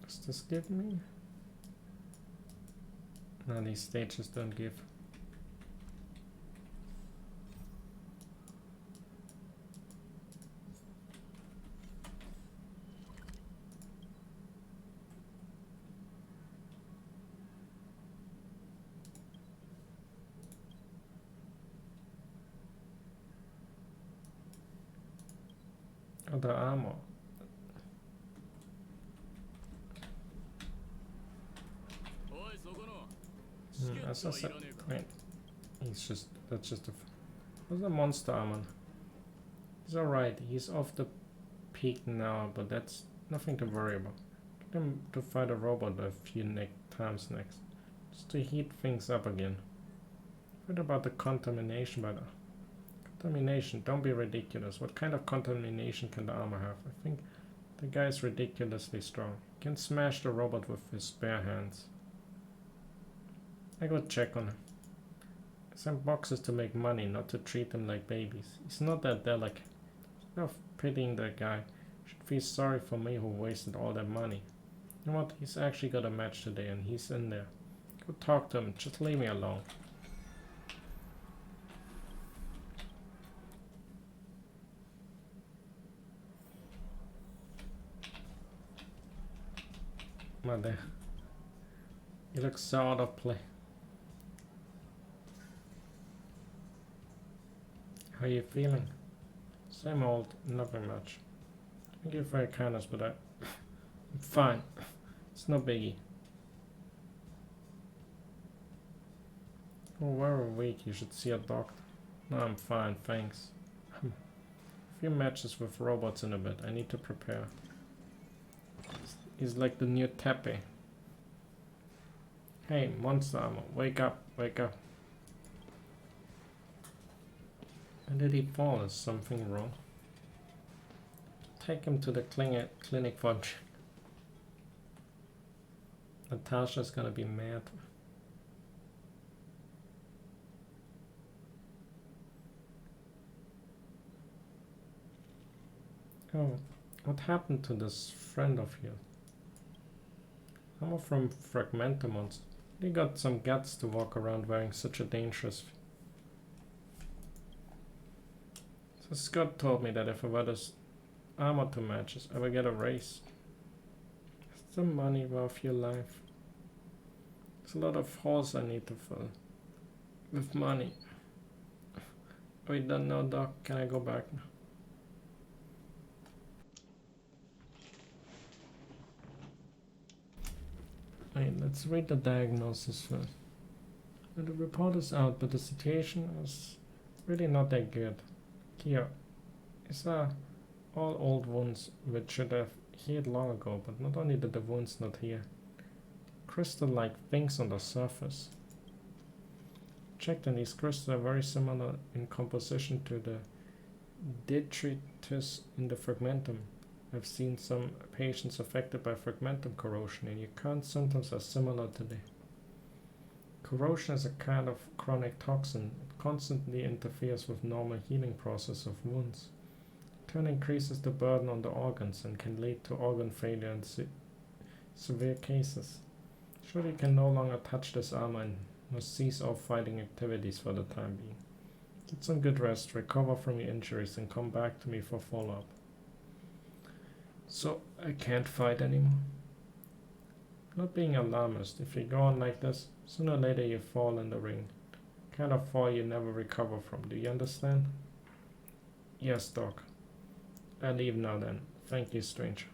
Does this give me? No, these stages don't give. Oh, the armor. As I said, wait, that's just a... What's the monster armor? He's alright, he's off the peak now, but that's nothing to worry about. Get him to fight a robot a few times next. Just to heat things up again. What about the contamination by the... Contamination, don't be ridiculous. What kind of contamination can the armor have? I think the guy is ridiculously strong. He can smash the robot with his bare hands. I go check on him. Some boxes to make money, not to treat them like babies. He's not that delicate. Instead of pitying that guy, you should feel sorry for me who wasted all that money. You know what? He's actually got a match today and he's in there. Go talk to him. Just leave me alone. Mother. You look so out of play. How are you feeling? Same old, nothing much. Thank you for your kindness, but I'm fine. It's no biggie. Oh, we're weak, you should see a doctor. No, I'm fine, thanks. A few matches with robots in a bit, I need to prepare. He's like the new Tepe. Hey, monster armor, wake up, wake up. And did he fall? Is something wrong? Take him to the clinic for Natasha's gonna be mad. Oh, what happened to this friend of yours? I'm from Fragmentamons. They got some guts to walk around wearing such a dangerous. So Scott told me that if I wear this armor to matches, I will get a raise. Is the money worth your life? There's a lot of holes I need to fill. With money. We don't know, Doc. Can I go back now? Wait, let's read the diagnosis first. The report is out, but the situation is really not that good. Here, these are all old wounds which should have healed long ago, but not only did the wounds not heal, crystal-like things on the surface. Checked, and these crystals are very similar in composition to the detritus in the fragmentum. I've seen some patients affected by fragmentum corrosion, and your current symptoms are similar to the corrosion is a kind of chronic toxin. It constantly interferes with normal healing process of wounds. It turn increases the burden on the organs and can lead to organ failure in severe cases. Surely you can no longer touch this armor and must cease all fighting activities for the time being. Get some good rest, recover from your injuries, and come back to me for follow-up. So, I can't fight anymore? Not being alarmist, if you go on like this, sooner or later you fall in the ring. Kind of fall you never recover from, do you understand? Yes, Doc. I leave now then. Thank you, stranger.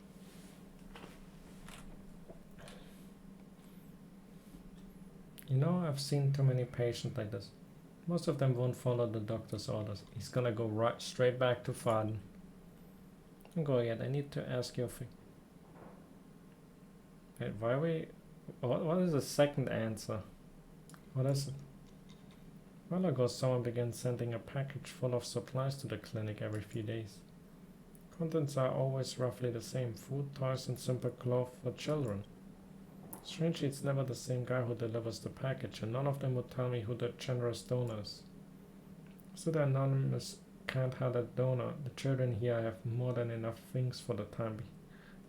You know, I've seen too many patients like this. Most of them won't follow the doctor's orders. He's gonna go right straight back to Faden. Don't go yet, I need to ask you a thing. Wait, why we... What is the second answer? What is it? A while ago someone began sending a package full of supplies to the clinic every few days. Contents are always roughly the same: food, toys, and simple clothes for children. Strangely, it's never the same guy who delivers the package, and none of them would tell me who the generous donor is. So the anonymous kind-hearted donor, the children here have more than enough things for the time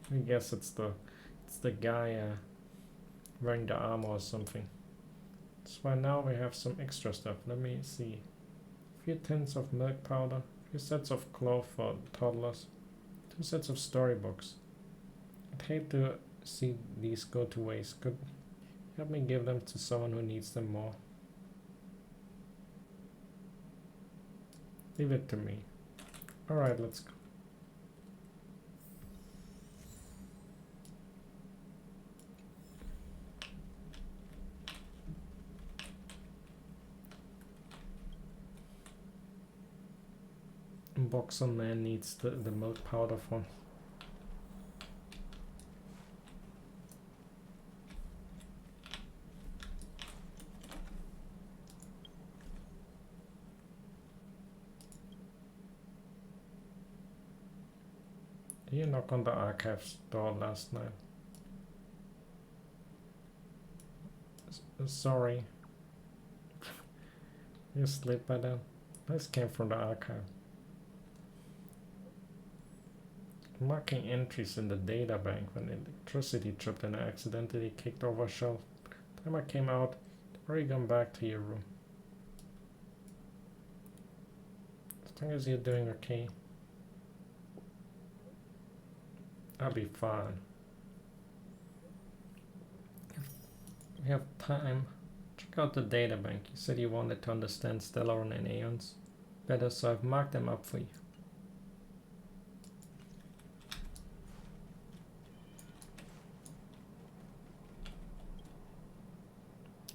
being. I guess it's the guy wearing the armor or something. That's why now we have some extra stuff. Let me see. A few tins of milk powder, a few sets of clothes for toddlers, 2 sets of storybooks. I'd hate to see these go to waste. Could you help me give them to someone who needs them more? Leave it to me. Alright, let's go. Boxer man needs the milk powder for. Did you knock on the archives door last night? Sorry. You asleep by then? This came from the archive. Marking entries in the data bank when electricity tripped and I accidentally kicked over a shelf. Time I came out, they've already gone back to your room. As long as you're doing okay, I'll be fine. If we have time, check out the data bank. You said you wanted to understand Stellaron and Aeons better, so I've marked them up for you.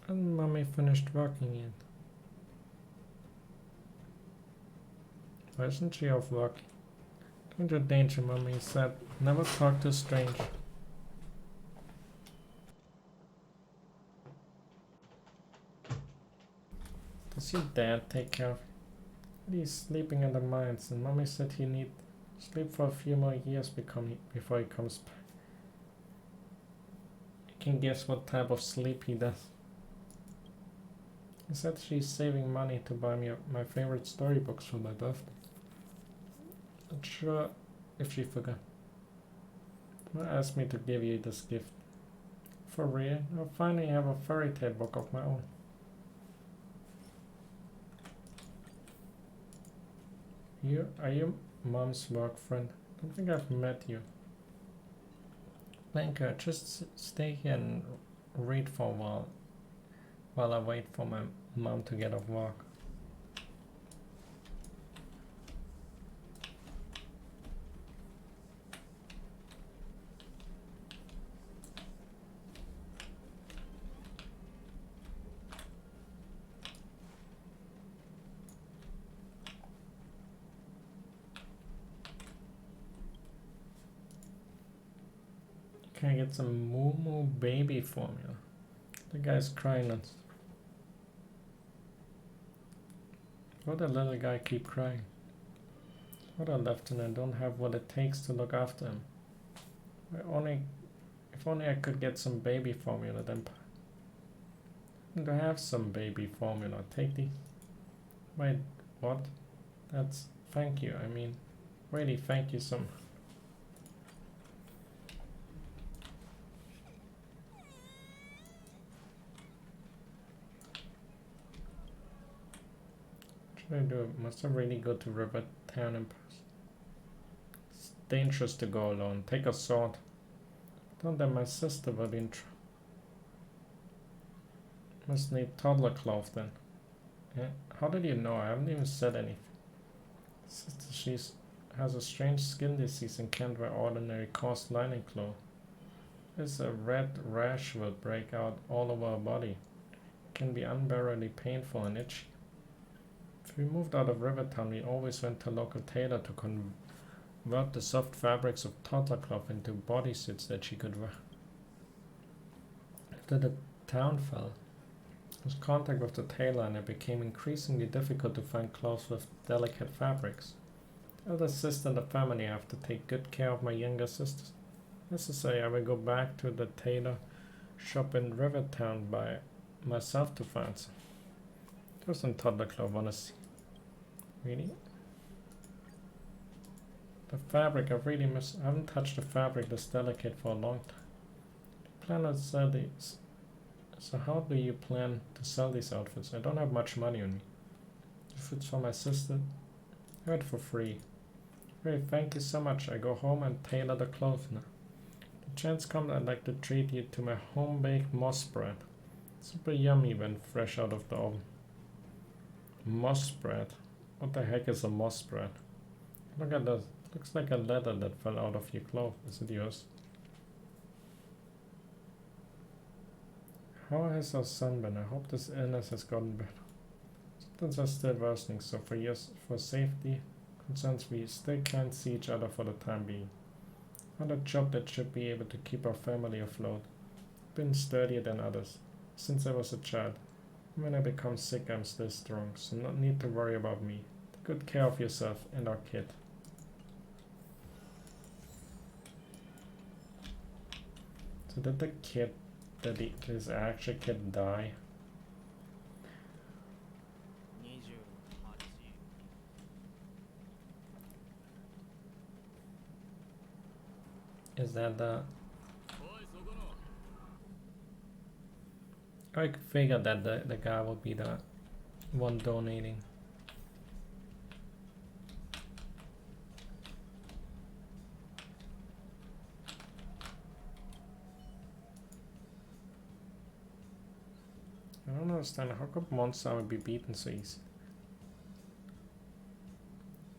Hasn't Mommy finished working yet? Why isn't she off working? Don't you danger, Mommy said. Never talk to a stranger. Does your dad take care of him? He's sleeping in the mines, and Mommy said he need sleep for a few more years before he comes back. You can guess what type of sleep he does. He said she's saving money to buy me my favorite storybooks for my birthday. Not sure if she forgot. She asked me to give you this gift. For real? I finally have a fairy tale book of my own. Are you Mom's work friend? I don't think I've met you. Blanca, just stay here and read for a while I wait for my mom to get off work. Can I get some Moo Moo baby formula? The guy's crying. Why the little guy keep crying? What a lieutenant, don't have what it takes to look after him. If only I could get some baby formula, then to have some baby formula. Take the. Wait, what? That's thank you. I mean, really, thank you so much. I do? Must I really go to River Town and pass? It's dangerous to go alone. Take a sword. Don't let my sister will be in trouble. Must need toddler clothes then. Yeah. How did you know? I haven't even said anything. Sister, she has a strange skin disease and can't wear ordinary coarse lining clothes. There's a red rash will break out all over her body. It can be unbearably painful and itchy. If we moved out of Rivertown, we always went to a local tailor to convert the soft fabrics of toddler cloth into bodysuits that she could wear. After the town fell, I lost contact with the tailor and it became increasingly difficult to find clothes with delicate fabrics. The elder sister in the family have to take good care of my younger sisters. Necessary, I will go back to the tailor shop in Rivertown by myself to find some. Just in toddler clothes, wanna see. Really? The fabric, I haven't touched the fabric this delicate for a long time. I plan to sell these. So how do you plan to sell these outfits? I don't have much money on me. If it's for my sister, I have it for free. Great, thank you so much. I go home and tailor the clothes now. The chance comes, I'd like to treat you to my home-baked moss bread. Super yummy when fresh out of the oven. Moss bread? What the heck is a moss bread? Look at this. Looks like a leather that fell out of your cloth. Is it yours? How has our son been? I hope this illness has gotten better. Symptoms are still worsening, so for safety concerns, we still can't see each other for the time being. Not a job that should be able to keep our family afloat. Been sturdier than others since I was a child. When I become sick, I'm still strong, so not need to worry about me. Take good care of yourself and our kid. So did the kid, his actual kid die? Is that the... I figured that the guy would be the one donating. I don't understand, how could Monster would be beaten so easy?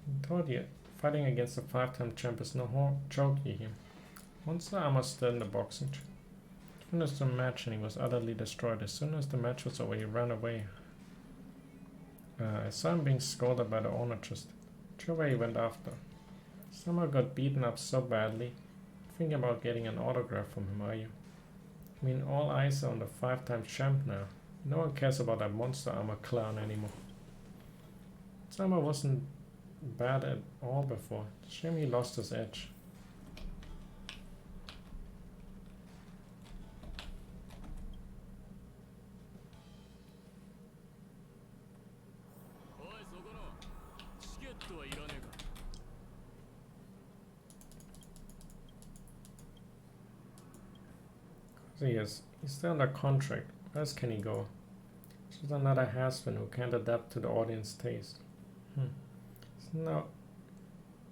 I told you, fighting against a 5-time champ is no joke, you hear. Monster armor still in the boxing gym. Finished the match and he was utterly destroyed. As soon as the match was over, he ran away. I saw him being scolded by the owner just. Which way he went after. Somehow got beaten up so badly. Thinking about getting an autograph from him, are you? I mean, all eyes are on the 5-time champ now. No one cares about that monster armor clown anymore. His armor wasn't bad at all before. Shame he lost his edge. He's still under contract. Where else can he go? Just another has-been who can't adapt to the audience taste. He's now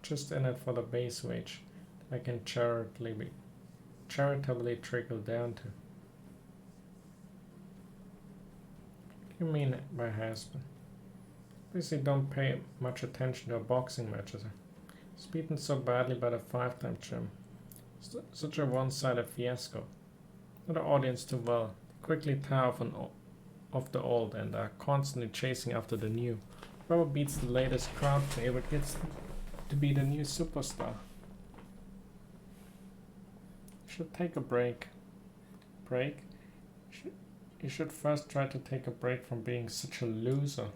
just in it for the base wage that I can charitably trickle down to. What do you mean by has-been? Basically don't pay much attention to boxing matches. He's beaten so badly by the 5-time champ. Such a one-sided fiasco. The audience too well. They quickly tire of the old and are constantly chasing after the new. Whoever beats the latest crowd favorite gets to be the new superstar. You should take a break. Break? You should first try to take a break from being such a loser.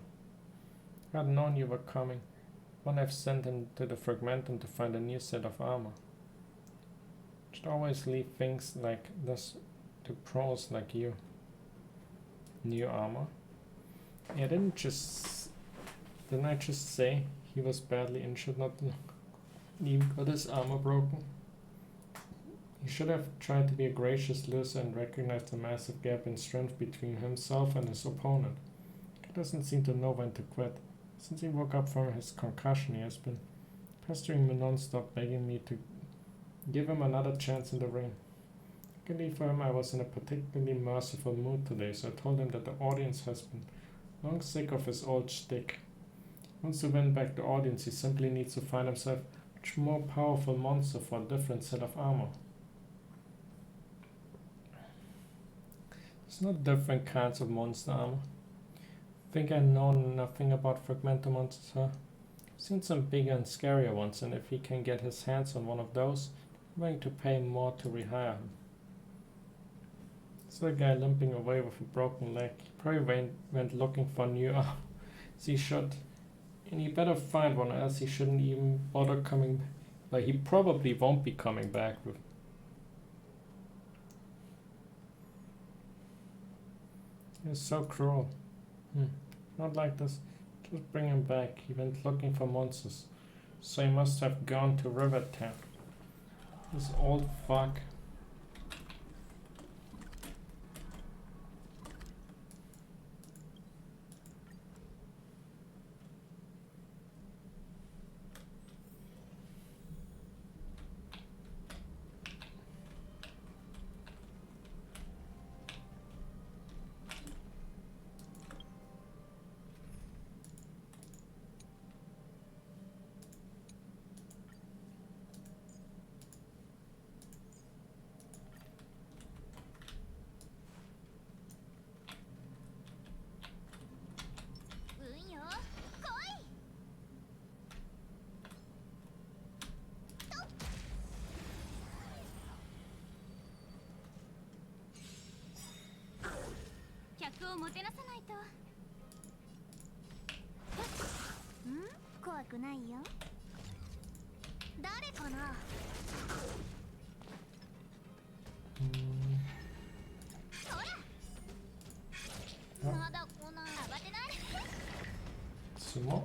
If I had known you were coming, I would have sent him to the Fragmentum to find a new set of armor. You should always leave things like this to pros like you. New armor? Yeah, didn't I just say he was badly injured, not even got his armor broken? He should have tried to be a gracious loser and recognized the massive gap in strength between himself and his opponent. He doesn't seem to know when to quit. Since he woke up from his concussion, he has been pestering me non-stop, begging me to give him another chance in the ring. Luckily for him, I was in a particularly merciful mood today, so I told him that the audience has been long sick of his old shtick. Once to win back the audience, he simply needs to find himself a much more powerful monster for a different set of armor. There's no different kinds of monster armor. I think I know nothing about Fragmentum monsters, huh? I've seen some bigger and scarier ones, and if he can get his hands on one of those, I'm willing to pay more to rehire him. There's a guy limping away with a broken leg. He probably went looking for new armor. As he should. And he better find one, or else he shouldn't even bother coming back. Like, he probably won't be coming back with. He's so cruel. Not like this. Just bring him back. He went looking for monsters. So he must have gone to Rivertown. This old fuck. Sumo?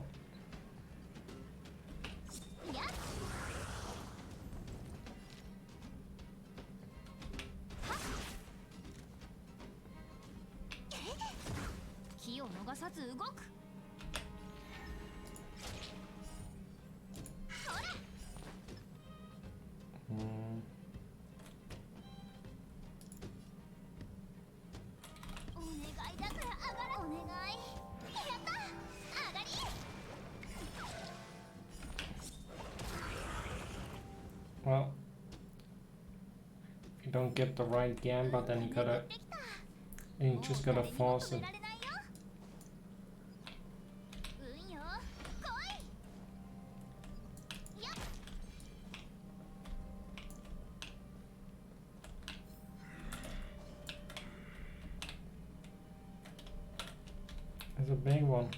Well, if you don't get the right gamba, then you just gotta force it. There's a big one.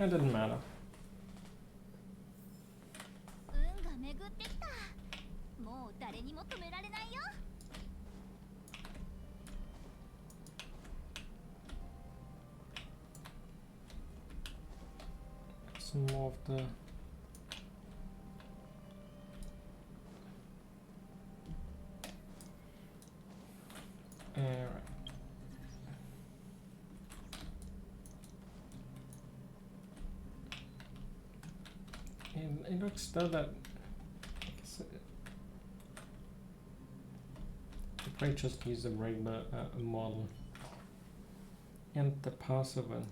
It didn't matter. Some more of the right. It looks still that I probably just use a regular model and the passive one.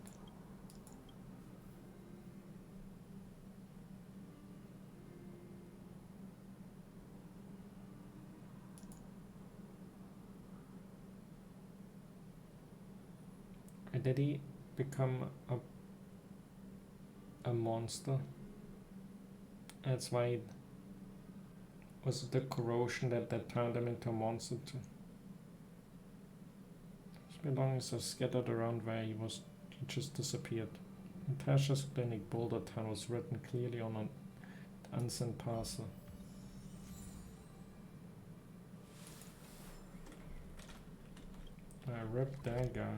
Did he become a monster? That's why it was the corrosion that turned him into a monster too. His belongings are scattered around where he just disappeared. In Tasha's clinic, Boulder Town was written clearly on an unsent parcel. I ripped that guy.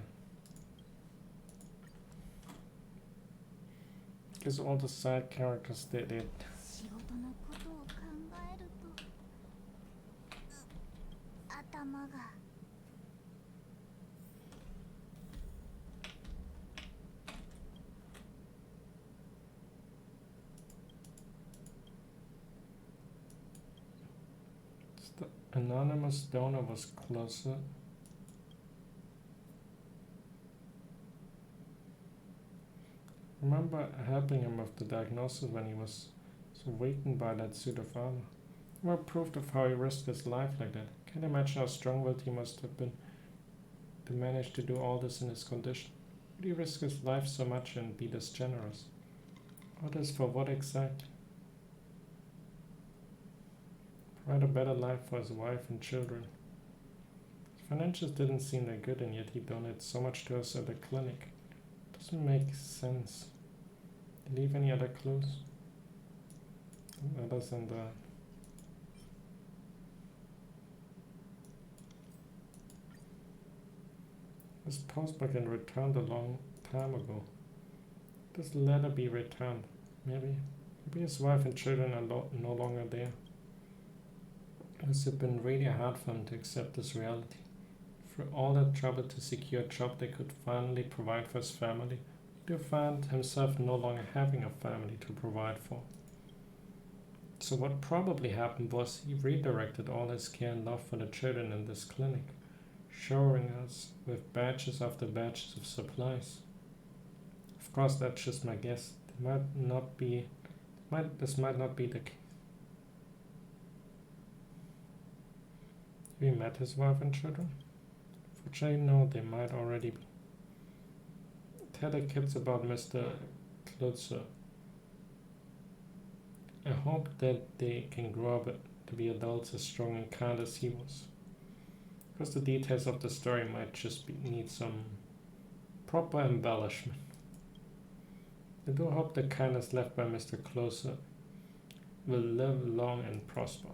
Because all the side characters did it. The anonymous donor was closer. Remember helping him with the diagnosis when he was so weakened by that suit of armor. More proof of how he risked his life like that. Can't imagine how strong-willed he must have been to manage to do all this in his condition. Would he risk his life so much and be this generous? All this for what exactly? Provide a better life for his wife and children. His financials didn't seem that good, and yet he donated so much to us at the clinic. Doesn't make sense. Did he leave any other clues? Other than that. This postbook had returned a long time ago. This letter be returned. Maybe his wife and children are no longer there. It must have been really hard for him to accept this reality. For all that trouble to secure a job they could finally provide for his family, he found himself no longer having a family to provide for. So what probably happened was he redirected all his care and love for the children in this clinic, showering us with batches after batches of supplies. Of course, that's just my guess. This might not be the case. Have you met his wife and children? Fortunately, no, they might already be. Tell the kids about Mr. Klutzer. I hope that they can grow up to be adults as strong and kind as he was. Because the details of the story might just need some proper embellishment. I do hope the kindness left by Mr. Klutzer will live long and prosper.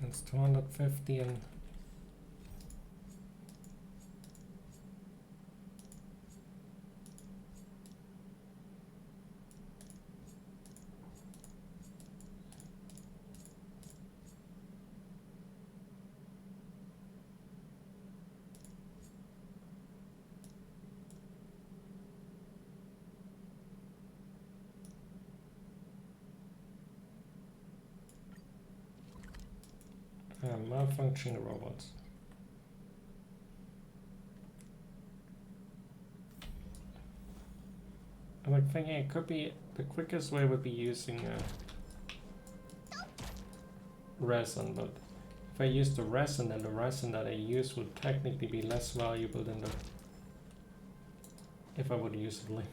It's 250 and malfunctioning robots. I'm like thinking it could be the quickest way would be using resin, but if I use the resin, then the resin that I use would technically be less valuable than the if I would use it.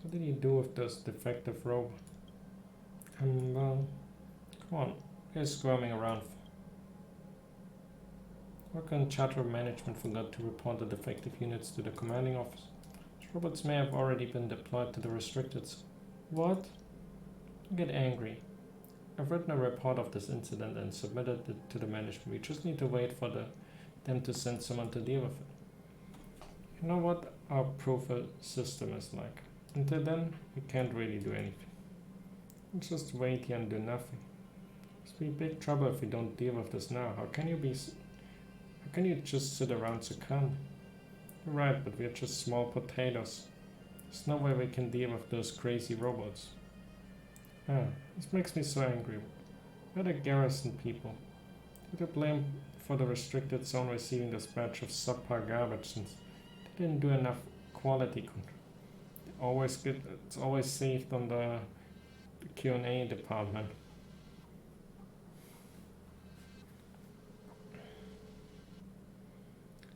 What did he do with those defective robots? Well, come on, he's squirming around. Work on charter management forgot to report the defective units to the commanding office. These robots may have already been deployed to the restricted. What? Don't get angry. I've written a report of this incident and submitted it to the management. We just need to wait for them to send someone to deal with it. You know what our approval system is like. Until then, we can't really do anything. We'll just wait here and do nothing. It's be big trouble if we don't deal with this now. How can you just sit around succumb? You're right, but we're just small potatoes. There's no way we can deal with those crazy robots. This makes me so angry. We're the garrison people. They're to blame for the restricted zone receiving this batch of subpar garbage since they didn't do enough quality control. It's always saved on the Q&A department.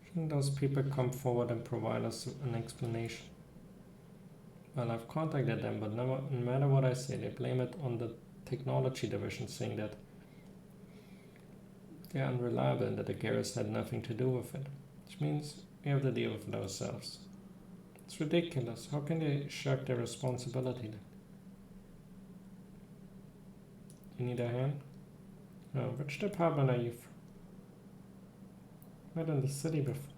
Shouldn't those people come forward and provide us an explanation? Well, I've contacted them, but no matter what I say, they blame it on the technology division, saying that they're unreliable and that the garrison had nothing to do with it, which means we have to deal with it ourselves. It's ridiculous. How can they shirk their responsibility then? You need a hand? Oh, which department are you from? Right in the city before.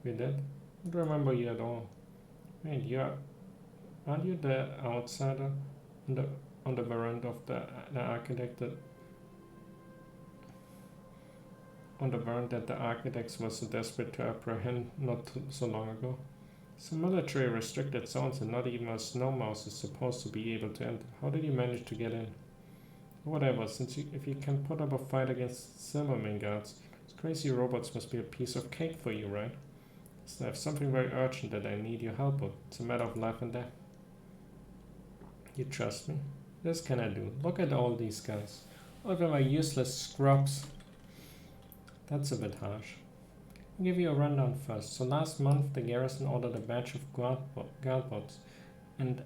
We did? I don't remember you at all. Wait, aren't you the outsider on the veranda of the architect on the veranda that the architects were so desperate to apprehend not so long ago? Some military restricted zones and not even a snow mouse is supposed to be able to enter. How did you manage to get in? Whatever, if you can put up a fight against Silverman guards, those crazy robots must be a piece of cake for you, right? So I have something very urgent that I need your help with. It's a matter of life and death. You trust me? This can I do. Look at all these guys. All of them are useless scrubs. That's a bit harsh. I'll give you a rundown first. So last month the garrison ordered a batch of guardbots, and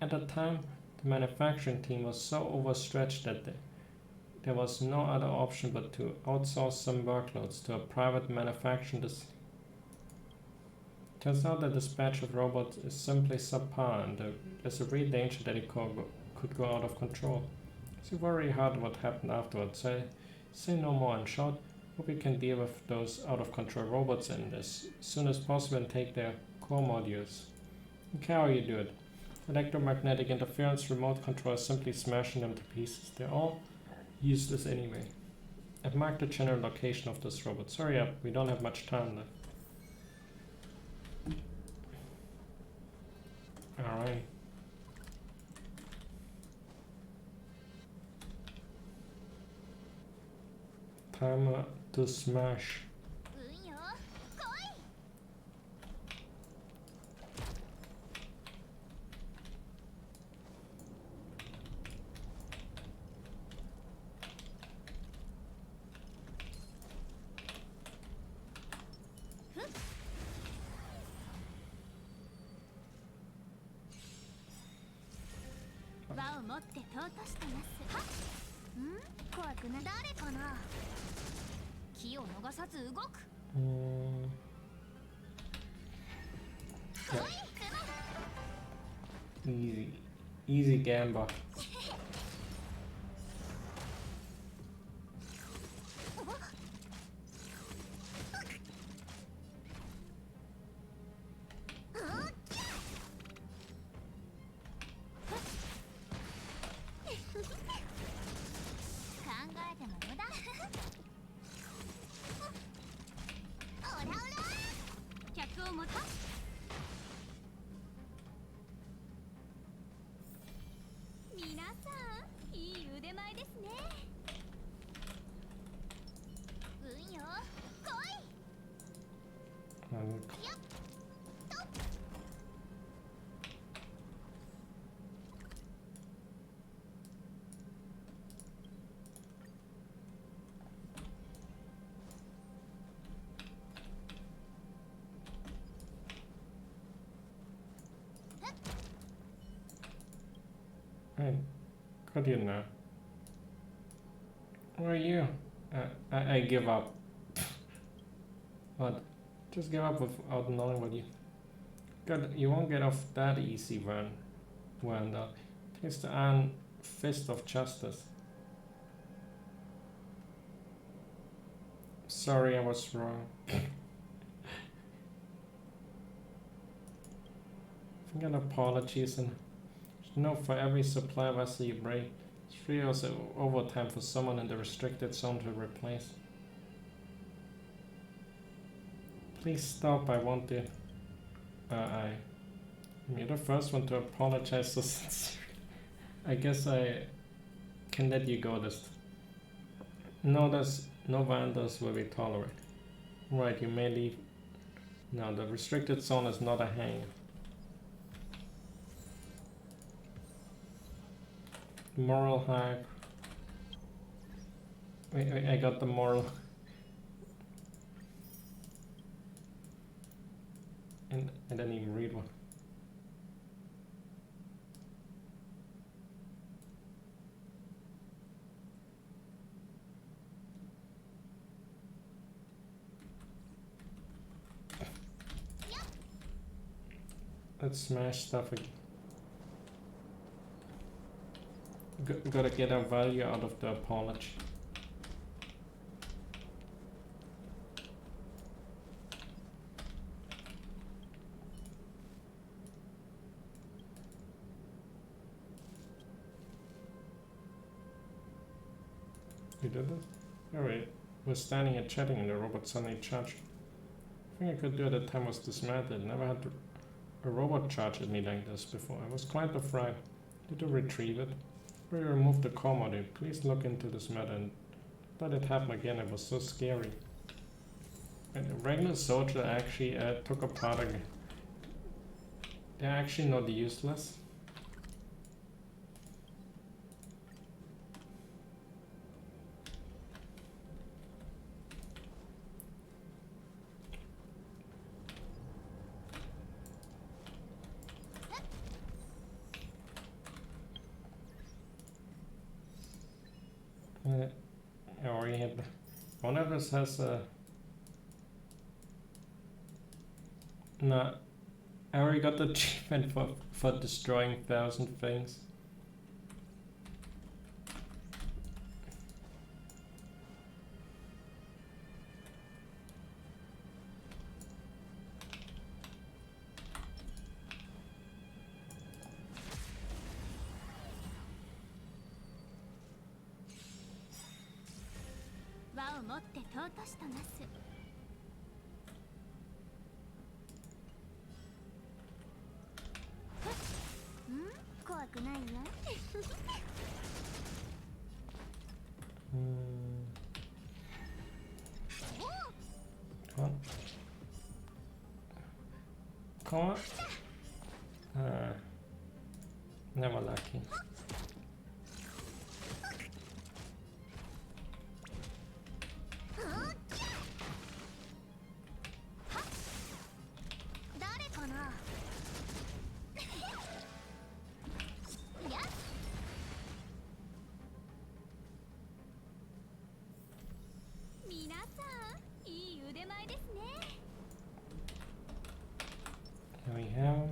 at the time the manufacturing team was so overstretched that there was no other option but to outsource some workloads to a private manufacturing. Turns out that this batch of robots is simply subpar, and there's a real danger that it could go out of control. So you've already heard what happened afterwards, so I say no more. In short, hope you can deal with those out-of-control robots and as soon as possible and take their core modules. I don't care how you do it. Electromagnetic interference, remote control, simply smashing them to pieces. They're all useless anyway. I've marked the general location of this robot. Hurry up, we don't have much time left. Alright. Time to smash. 運よ来い 輪を持って尊しとなすはっん怖くない誰かな気を逃さず動く Yeah. Easy gamba. 考えても無駄オラオラ客を持た皆さんいい腕前ですね運よ来いやっと Hey, good you know. Where are you? I give up. What? Just give up without knowing what you... God, you won't get off that easy, Wanda. Takes the iron fist of justice. Sorry, I was wrong. Forget apologies and... No, for every supply vessel you break, 3 hours overtime for someone in the restricted zone to replace. Please stop, I want to... You're the first one to apologize so sincerely. I guess I can let you go this... No, there's no vandals will be tolerated. Right, you may leave... No, the restricted zone is not a hangar. Moral high. Wait, I got the moral. And I didn't even read one. Let's smash stuff again. Gotta get a value out of the apology. You did this? Alright. We're standing and chatting and the robot suddenly charged. I think I could do it at the time was dismantled. Never had a robot charge at me like this before. I was quite afraid. Did you retrieve it? We removed the core module. Please look into this matter and let it happen again. It was so scary. And a regular soldier actually took apart again. They're actually not useless. One of us has a... No, I already got the achievement for destroying 1,000 things. Come on. Come on. Never lucky. Here we have.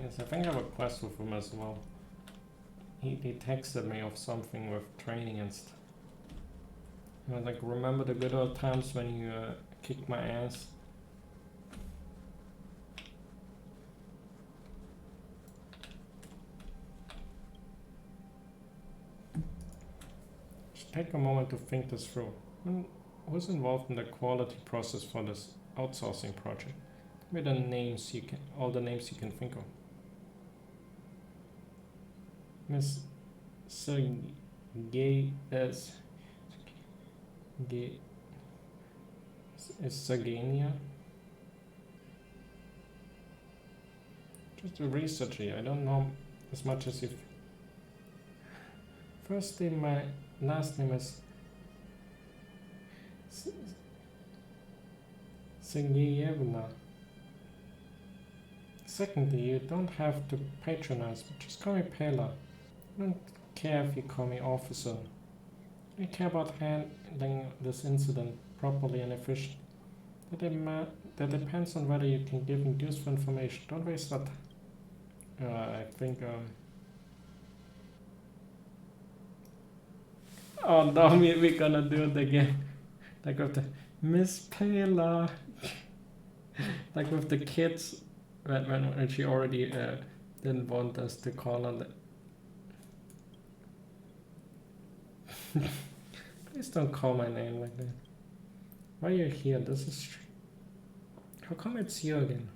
Yes, I think I have a quest with him as well. He texted me of something with training and stuff. He was like, remember the good old times when you kicked my ass? Just take a moment to think this through. Who's involved in the quality process for this outsourcing project? With the names you can, all the names you can think of. Miss Sergey is Sergenia. Just a researcher. I don't know as much as if. First name, my last name is Sergeyevna. Secondly, you don't have to patronize me. Just call me Pela. I don't care if you call me officer. I care about handling this incident properly and efficiently. That depends on whether you can give me useful information. Don't waste that. I think. Oh no, we're gonna do it again. Like with the Miss Pela. Like with the kids. When she already didn't want us to call on the. Please don't call my name like that. Why are you here? This is. How come it's you again?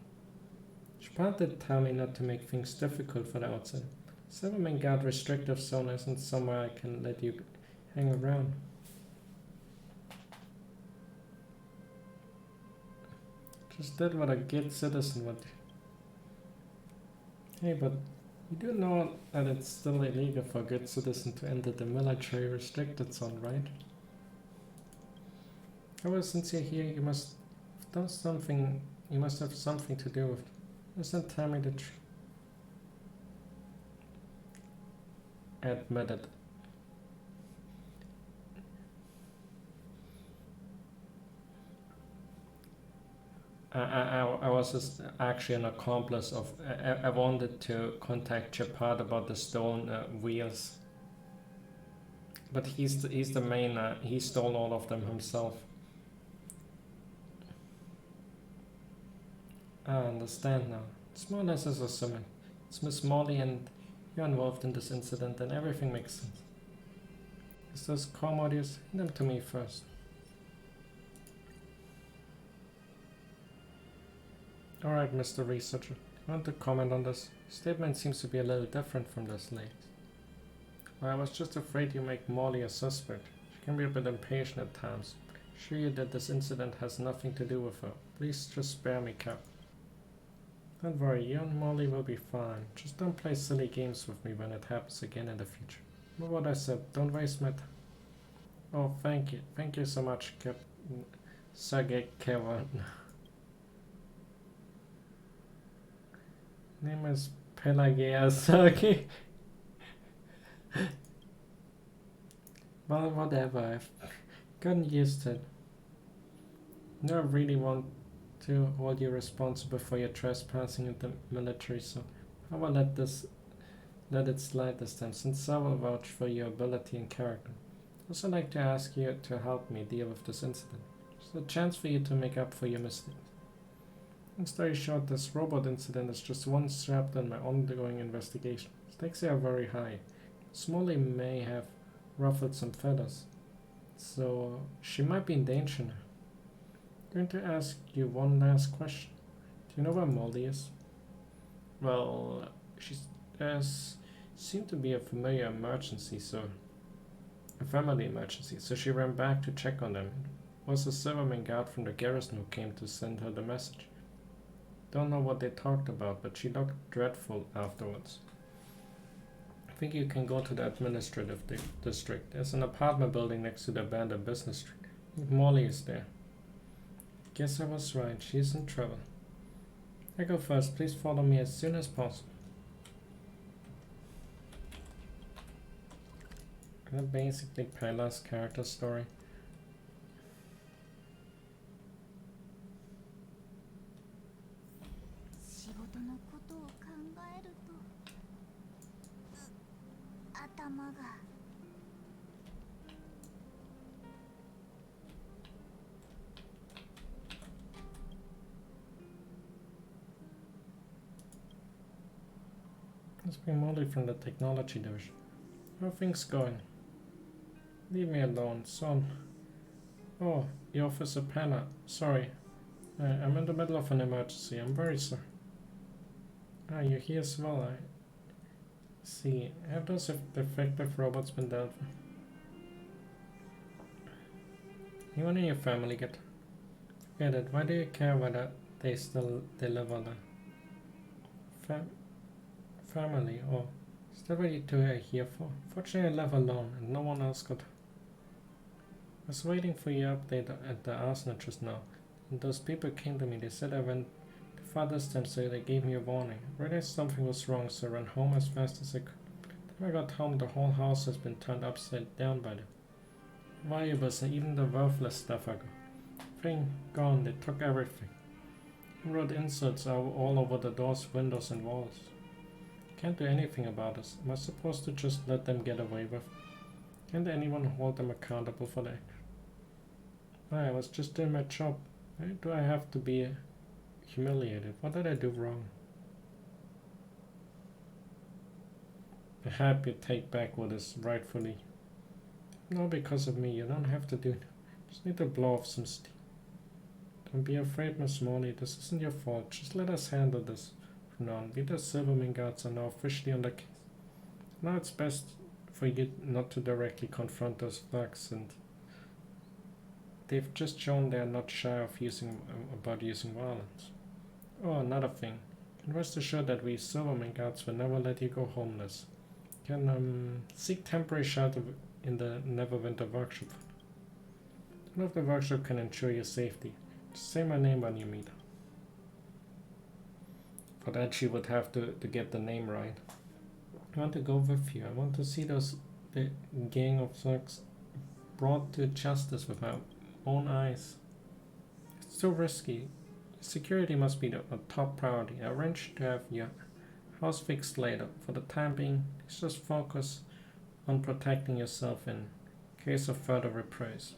Shepard did tell me not to make things difficult for the outside. Silverman Guard restrictive zone isn't somewhere I can let you hang around. Just did what a good citizen would. Hey, but you do know that it's still illegal for a good citizen to enter the military restricted zone, right? However, since you're here, you must have done something. You must have something to do with it. Doesn't tell me the truth. Admit it. I was just actually an accomplice of. I wanted to contact Shepard about the stolen wheels, but he's the main. He stole all of them himself. I understand now. It's more or less as assuming. It's Miss Molly and you're involved in this incident, and everything makes sense. Is those core modules? Hand them to me first. Alright, Mr. Researcher. I want to comment on this. Statement seems to be a little different from this latest. Well, I was just afraid you make Molly a suspect. She can be a bit impatient at times. I assure you that this incident has nothing to do with her. Please just spare me, Cap. Don't worry, you and Molly will be fine. Just don't play silly games with me when it happens again in the future. Remember what I said, don't waste my time. Oh, thank you. Thank you so much, Captain Sergey Kevin. Name is Pelagia Sergey. Well, whatever. I've gotten used to it. No, I really want to hold you responsible for your trespassing in the military, so I will let it slide this time, since I will vouch for your ability and character. I'd also like to ask you to help me deal with this incident. It's a chance for you to make up for your mistakes. Long story short, this robot incident is just one step in my ongoing investigation. Stakes are very high. Smalley may have ruffled some feathers, so she might be in danger now. going to ask you one last question. Do you know where Molly is? Well, she seemed to be a familiar emergency, so a family emergency, so she ran back to check on them. It was a Silverman guard from the garrison who came to send her the message. Don't know what they talked about, but she looked dreadful afterwards. I think you can go to the administrative district. There's an apartment building next to the abandoned business street. I think Molly is there. Guess I was right. She's in trouble. I go first. Please follow me as soon as possible. And that's basically Pela's character story. Let's bring Molly from the technology division. How are things going? Leave me alone, son. Oh, the Officer Pella. Sorry. I'm in the middle of an emergency. I'm very sorry. Ah, you're here as well. I see. Have those defective robots been dealt with? Anyone in your family get it? Why do you care whether they still deliver the family? Or is that what you two are here for? Fortunately, I live alone and no one else could. I was waiting for your update at the arsenal just now, and those people came to me. They said I went the farthest and so they gave me a warning. I realized something was wrong, so I ran home as fast as I could. When I got home, the whole house has been turned upside down by them. Valuables and even the worthless stuff I got. Everything gone. They took everything. I wrote inserts all over the doors, windows, and walls. Can't do anything about this. Am I supposed to just let them get away with? Can't anyone hold them accountable for that? I was just doing my job. Why do I have to be humiliated? What did I do wrong? I hope you take back what is rightfully. Not because of me. You don't have to do it. Just need to blow off some steam. Don't be afraid, Miss Molly. This isn't your fault. Just let us handle this from now on. We the Silverman guards are now officially on the case. Now it's best for you not to directly confront those thugs, and they've just shown they're not shy of using violence. Oh, another thing. And rest assured that we Silverman guards will never let you go homeless. You can seek temporary shelter in the Neverwinter workshop. One of the workshop can ensure your safety. Just say my name when you meet her. For that she would have to get the name right. I want to go with you. I want to see the gang of thugs brought to justice with my own eyes. It's too risky. Security must be a top priority. I arranged to have your house fixed later. For the time being, let's just focus on protecting yourself in case of further reprisals.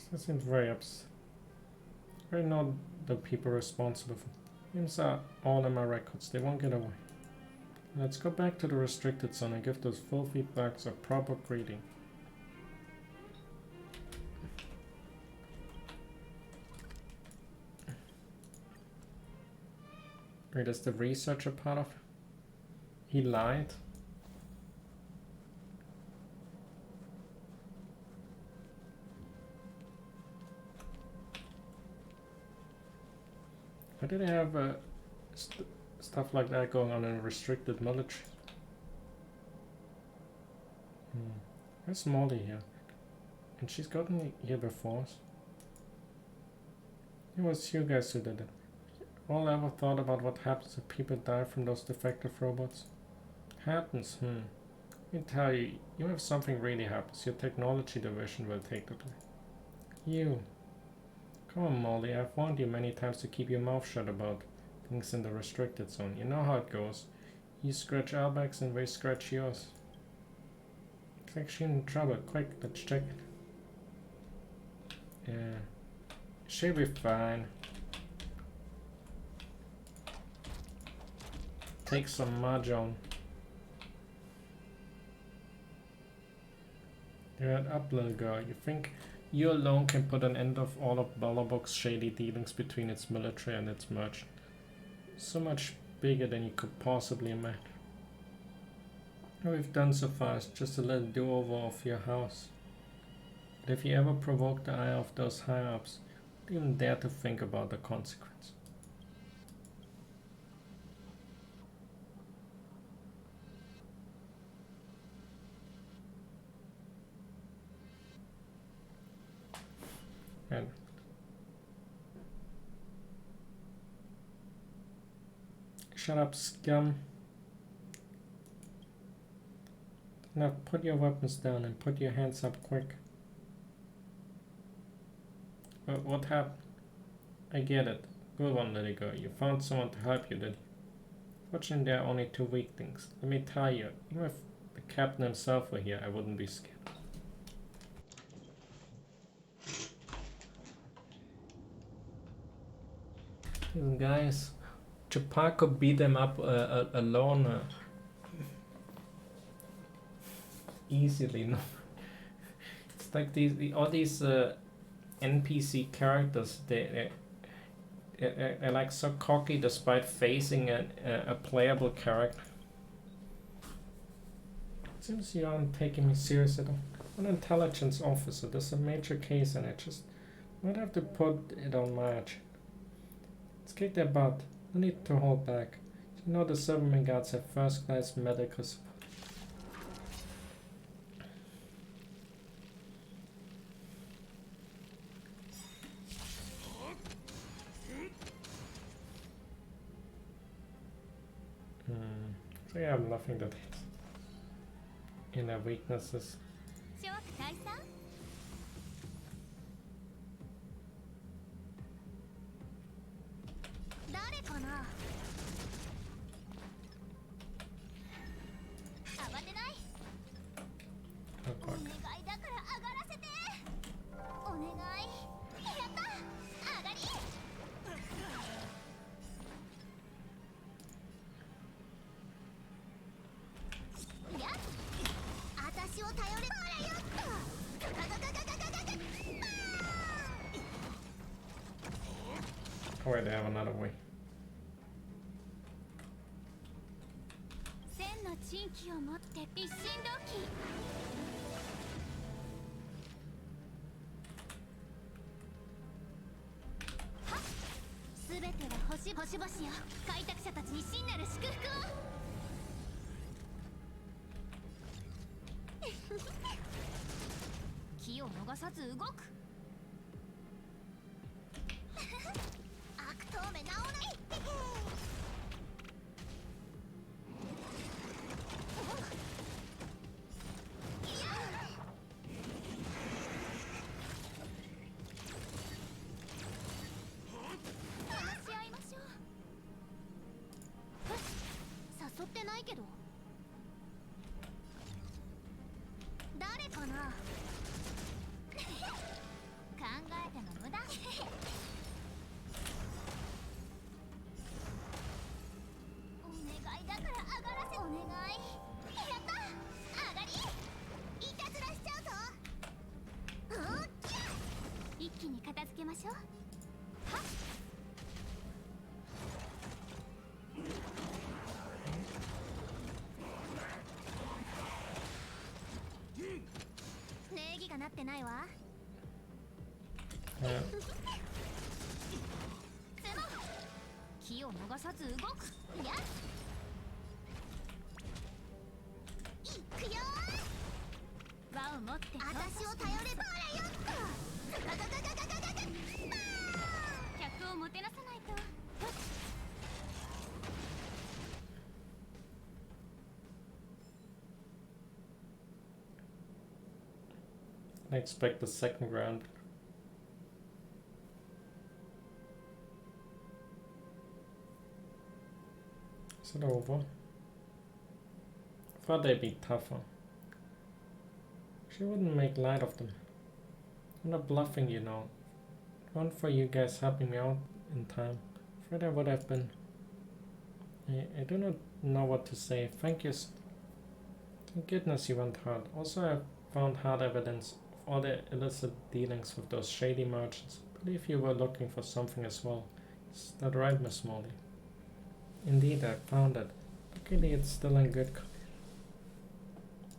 That seems very upset. I know the people responsible for names are all in my records. They won't get away. Let's go back to the restricted zone and give those filthy thugs a proper greeting. Wait, is the researcher part of it? He lied? Why do they have stuff like that going on in a restricted military? Where's Molly here? And she's gotten here before. It was you guys who did it. All ever thought about what happens if people die from those defective robots? Happens, Let me tell you, if something really happens, your technology division will take the blame. You. Come on, Molly, I've warned you many times to keep your mouth shut about things in the restricted zone. You know how it goes. You scratch our backs and we scratch yours. It's actually in trouble. Quick, let's check it. Yeah. Should be fine. Take some mahjong. Get up, little girl. You think you alone can put an end of all of Balabok's shady dealings between its military and its merchant? So much bigger than you could possibly imagine. What we've done so far is just a little do-over of your house. But if you ever provoke the ire of those higher-ups, don't even dare to think about the consequence. And shut up, scum. Now put your weapons down and put your hands up quick. What happened? I get it. Good one, little girl. You found someone to help you, did you? Fortunately, there are only two weaklings. Let me tell you, even if the captain himself were here, I wouldn't be scared. These guys, Chapaco beat them up alone easily. No, it's like all these NPC characters. They're like so cocky despite facing a playable character. Seems you aren't taking me serious at all. I'm an intelligence officer. There's a major case and I just might have to put it on March. Let's kick their butt. No need to hold back. You know the Silverman guards have first-class medical support. So yeah, I have nothing that hits. Inner weaknesses. 諸悪退散誰かな慌てない Oh お fuck. 願いだから上がらせてお願いやった上がりいや私を頼ればあれよっとガガガガガガガガ Oh wait, they have another way. 千の珍奇を持って一心同期はっ全ては星々よ開拓者たちに真なる祝福を気を逃さず動く悪党め直らい話し合いましょう誘ってないけど誰かな考えても無駄お願いだから上がらせお願いやった上がりいたずらしちゃうぞおっきゃ一気に片付けましょうはっ礼儀がなってないわ Yeah. 気を逃さず動くやっいくよ輪を持って私を頼ればあれよっとガガガガガガガガ客をもてなさないと I expect the second round. Is it over? Thought they'd be tougher. She wouldn't make light of them. I'm not bluffing, you know. If it weren't for you guys helping me out in time, afraid I would have been. I do not know what to say. Thank goodness you weren't hurt. Also, I found hard evidence of all the illicit dealings with those shady merchants. I believe you were looking for something as well. Is that right, Miss Molly? Indeed, I found it. Luckily, it's still in good.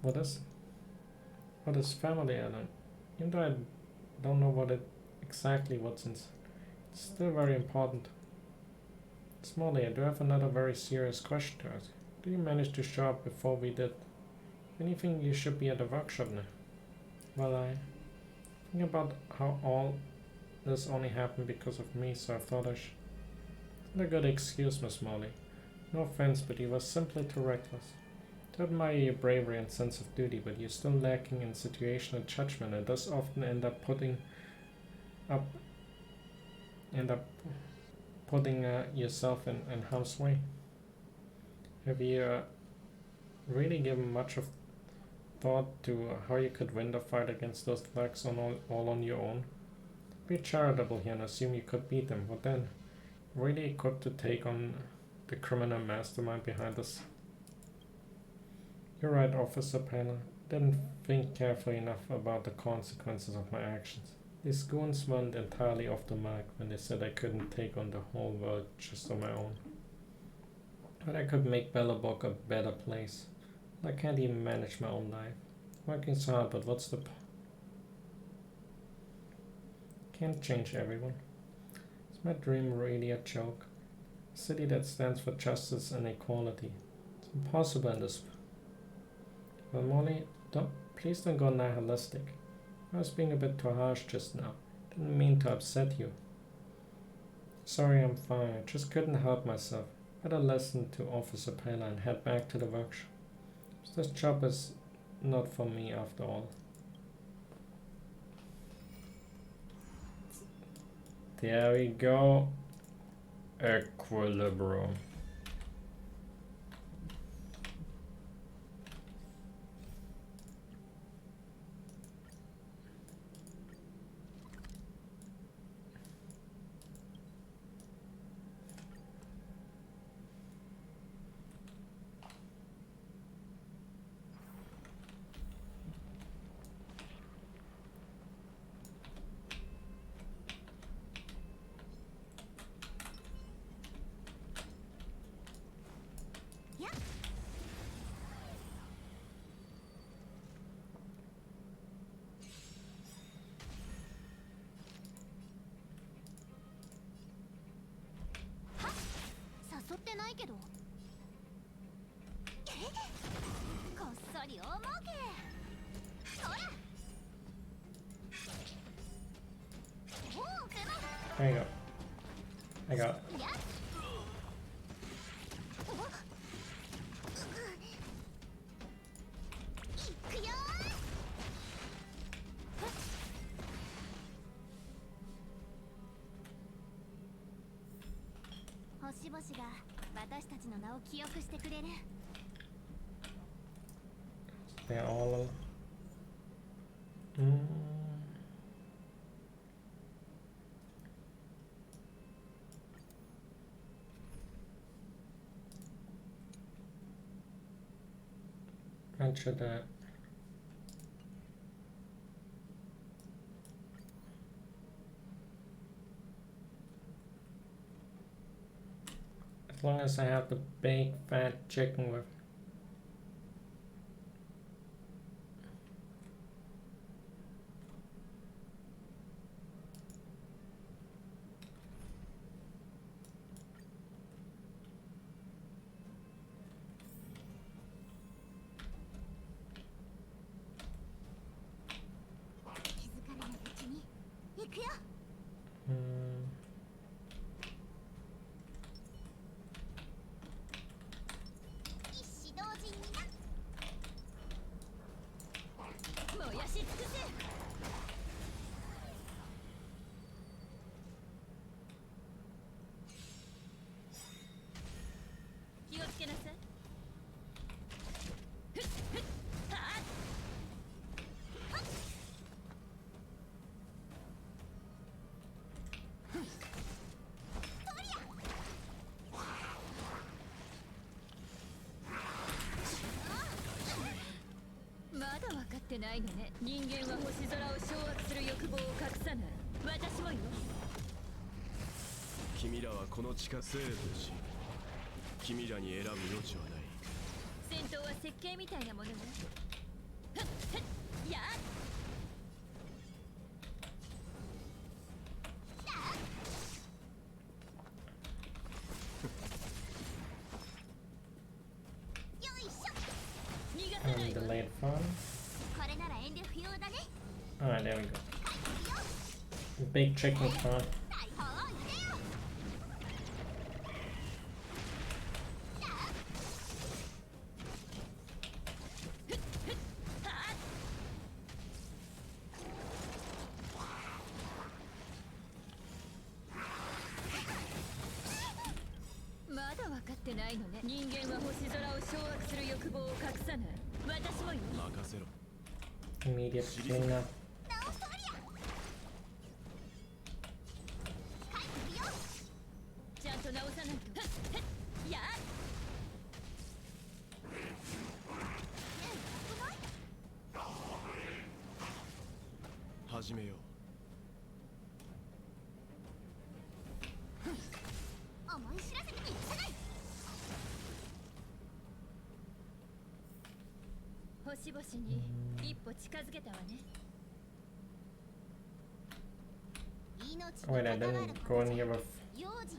What is family, Ellen? Even though I don't know what's inside, it's still very important. Smalley, I do have another very serious question to ask. Do you manage to show up before we did? Anything you should be at the workshop now? Well, I think about how all this only happened because of me, so I thought I should. Not a good excuse, Miss Molly. No offense, but you were simply too reckless. I admire your bravery and sense of duty, but you're still lacking in situational judgment and thus often end up putting yourself in harm's way. Have you really given much of thought to how you could win the fight against those thugs all on your own? Be charitable here and assume you could beat them, but then really equipped to take on the criminal mastermind behind this. You're right, Officer Payner. Didn't think carefully enough about the consequences of my actions. These goons weren't entirely off the mark when they said I couldn't take on the whole world just on my own. But I could make Bellabog a better place. I can't even manage my own life. Working so hard, but what's the Can't change everyone. Is my dream really a joke? A city that stands for justice and equality. It's impossible in this. Well, Molly, please don't go nihilistic. I was being a bit too harsh just now. Didn't mean to upset you. Sorry, I'm fine. I just couldn't help myself. Better listen to Officer Payla and head back to the workshop. This job is not for me after all. There we go. Equilibrium. There you go. I got it. They're all should as long as I have the big fat chicken with ないのね。人間は星空を掌握する欲望を隠さない。私もよ。君らはこの地下生とし、君らに選ぶ余地はない。戦闘は設計みたいなものね。ふっふっやっAnd delayed fun. これなら遠慮不要だね。 Alright, there we go. Big chicken fun. 大砲を入れよ。まだ分かってないのね。人間は星空を掌握する欲望を隠さない。私もよ。任せろ。 Immediate cleanup. なおそりゃ。帰ってくるよ。ちゃんと直さないと。ふっふっやっ始めよう。思い知らせてみせない。星々に一歩近づけたわね。 命 Wait, I に関わる didn't こ go と in じゃ here with. 用心せ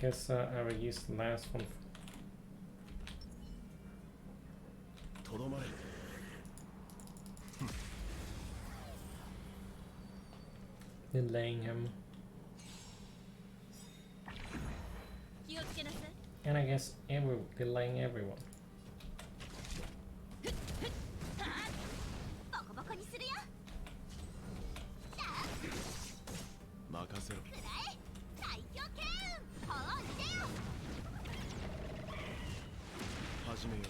よ。 Guess I will use the last one. とどまれ。 Delaying him. 気をつけなさい。 And I guess delaying everyone. ボコボコにするよ。任せろ。くらえ。最強剣。砲を入れよ。始めよう。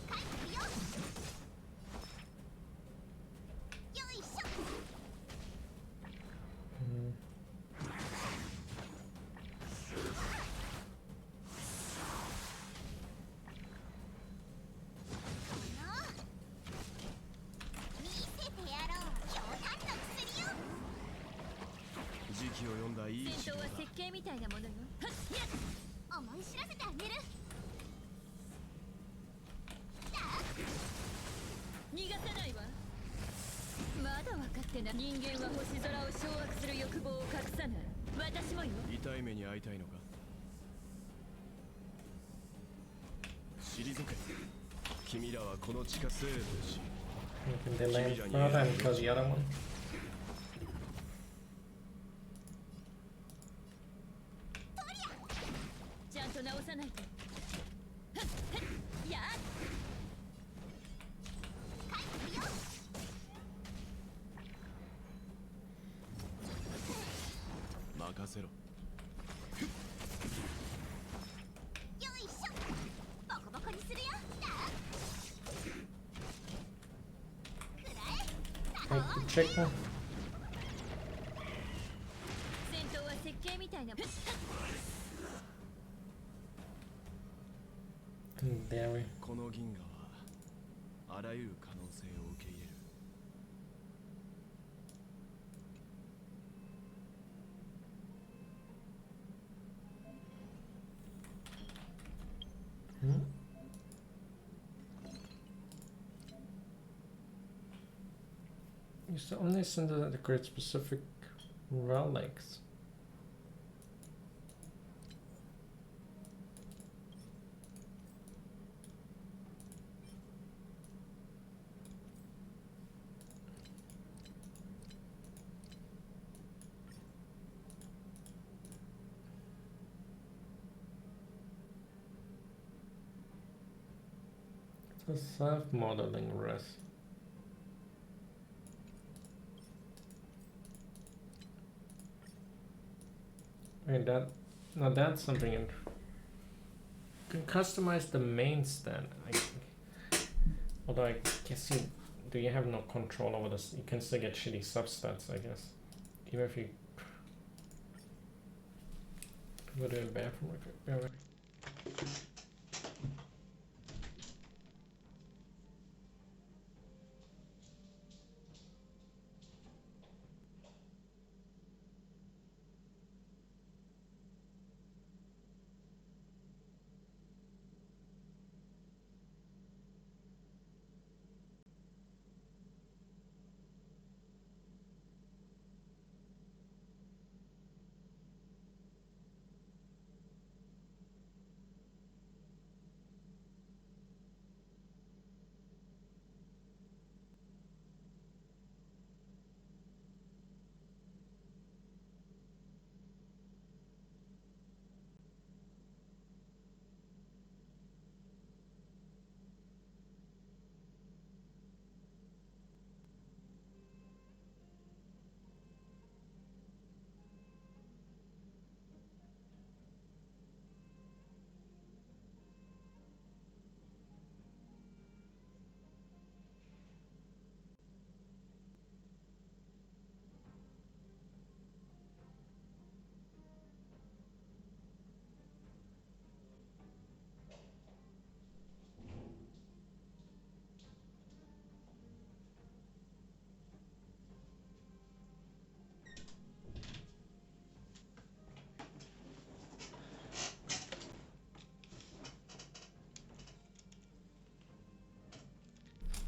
帰ってくるよ。よいしょ。 Mm. 見せてやろう。強悍の薬よ。時期を読んだいい戦闘は指導だ。設計みたいなものよ。ふっやっ思い知らせてあげる。逃がさないわ。まだ分かってない。人間は星空を掌握する欲望を隠さない。私もよ。痛い目に遭いたいのか。退け。君らはこの地下生とし、 You can delay him further and kill the other one. ちゃんと直さないと。ふっふっやっ帰ってくるよ。任せろ。よいしょ。ボコボコにするよ。くらえ。 Take the chicken. 戦闘は設計みたいな。ふっふっ And there we. この銀河はあらゆる可能性を受け入れる。 Hmm? You should only send the create specific relics. It's a self-modeling rest. Wait, that's something. You can customize the main stand. Although I guess you have no control over this. You can still get shitty substats, I guess. Even if you Go to the bathroom real quick. Wait, wait.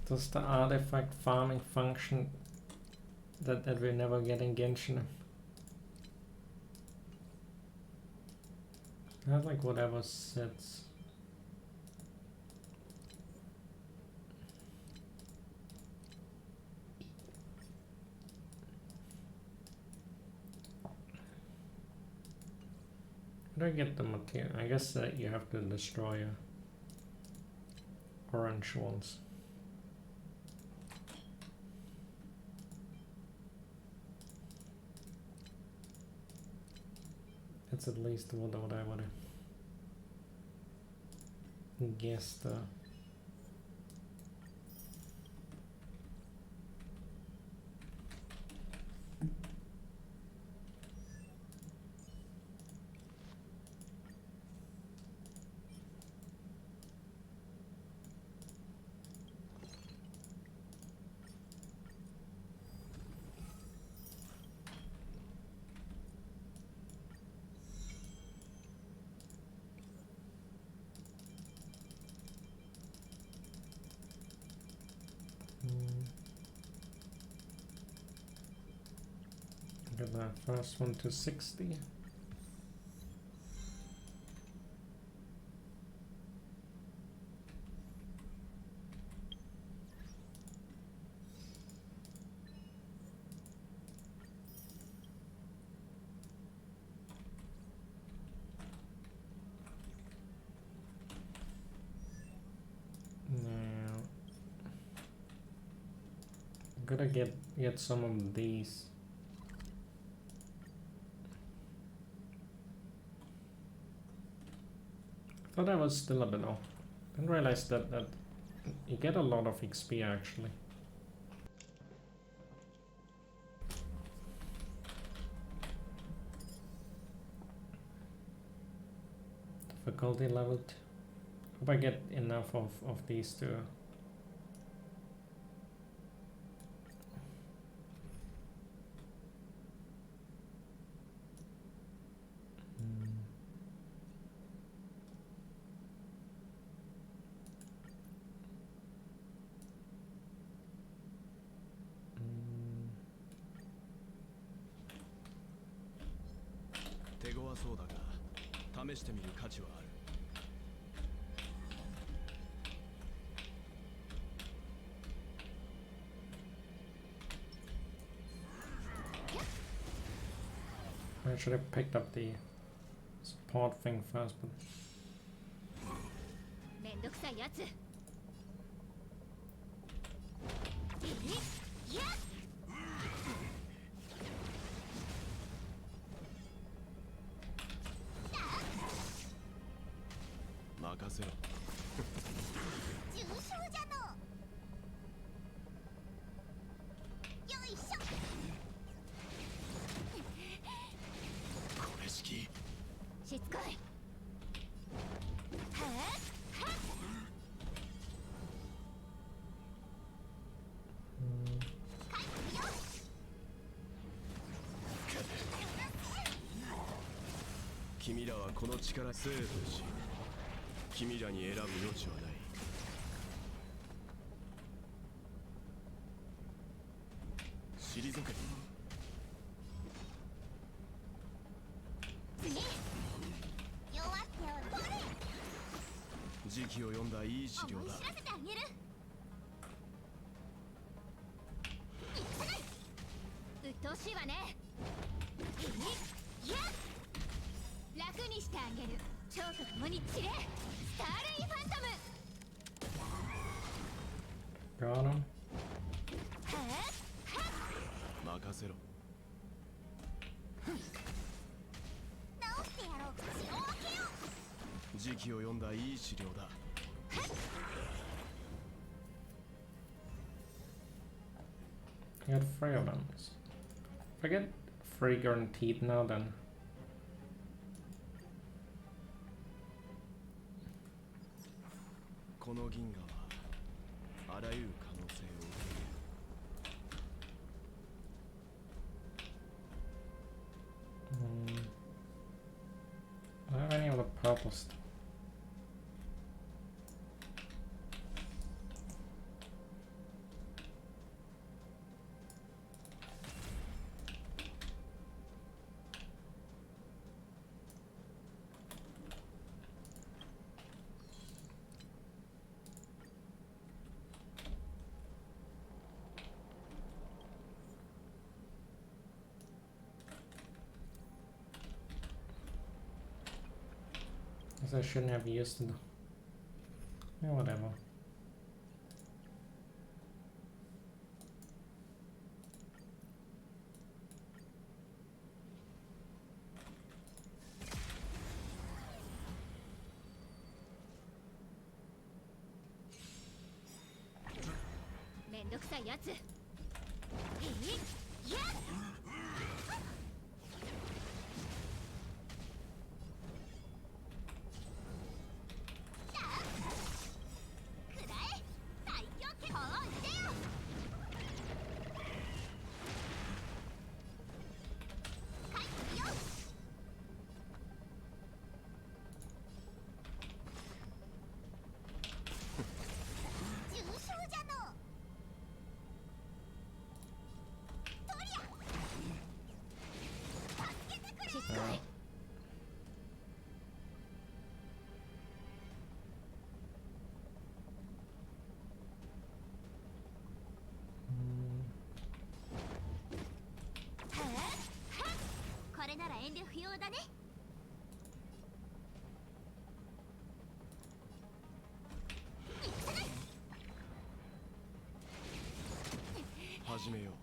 Does the artifact farming function that we never get in Genshin? I have like whatever sets. How do I get the material? I guess that you have to destroy orange ones. That's at least what I would have guessed. Get that first one to 60. Now, I'm gonna get some of these. I thought I was still a bit off. Didn't realize that you get a lot of XP actually. Difficulty leveled. Hope I get enough of these two. I should have picked up the support thing first, but 君らはこの力セーブし、君らに選ぶ余地はない。退け。次弱っておる。これ時期を読んだいい資料だ。思い知らせてあげる。うっとうしいわね。いや楽にしてあげる。蝶と共に散れ。スターレイファントム。 Got him. 任せろ。直してやろう。城を開けよう。時期を読んだいい資料だ。I got 3 of them. If I get 3 guaranteed now, thenこの銀河はあらゆる可能性を受け入れる。I don't have any of the purple stuff. Guess I shouldn't have used it. Yeah, whatever. Huh. 始めよう。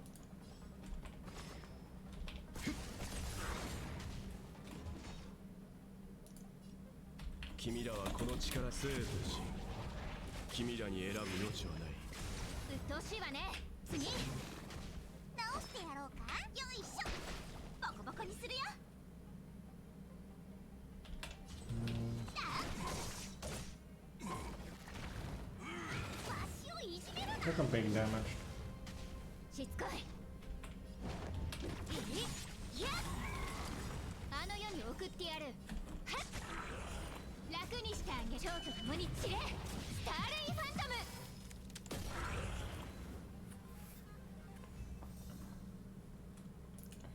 君らはこの力セーブし、君らに選ぶ余地はない。うっとうしいわね。次直してやろうか。よいしょ。ボコボコにするよ。わしをいじめるな。 Took a big damage. しつこい。あの世に送ってやる。はっ楽にしてあげ。蝶と共に散れ。スターレイファントム。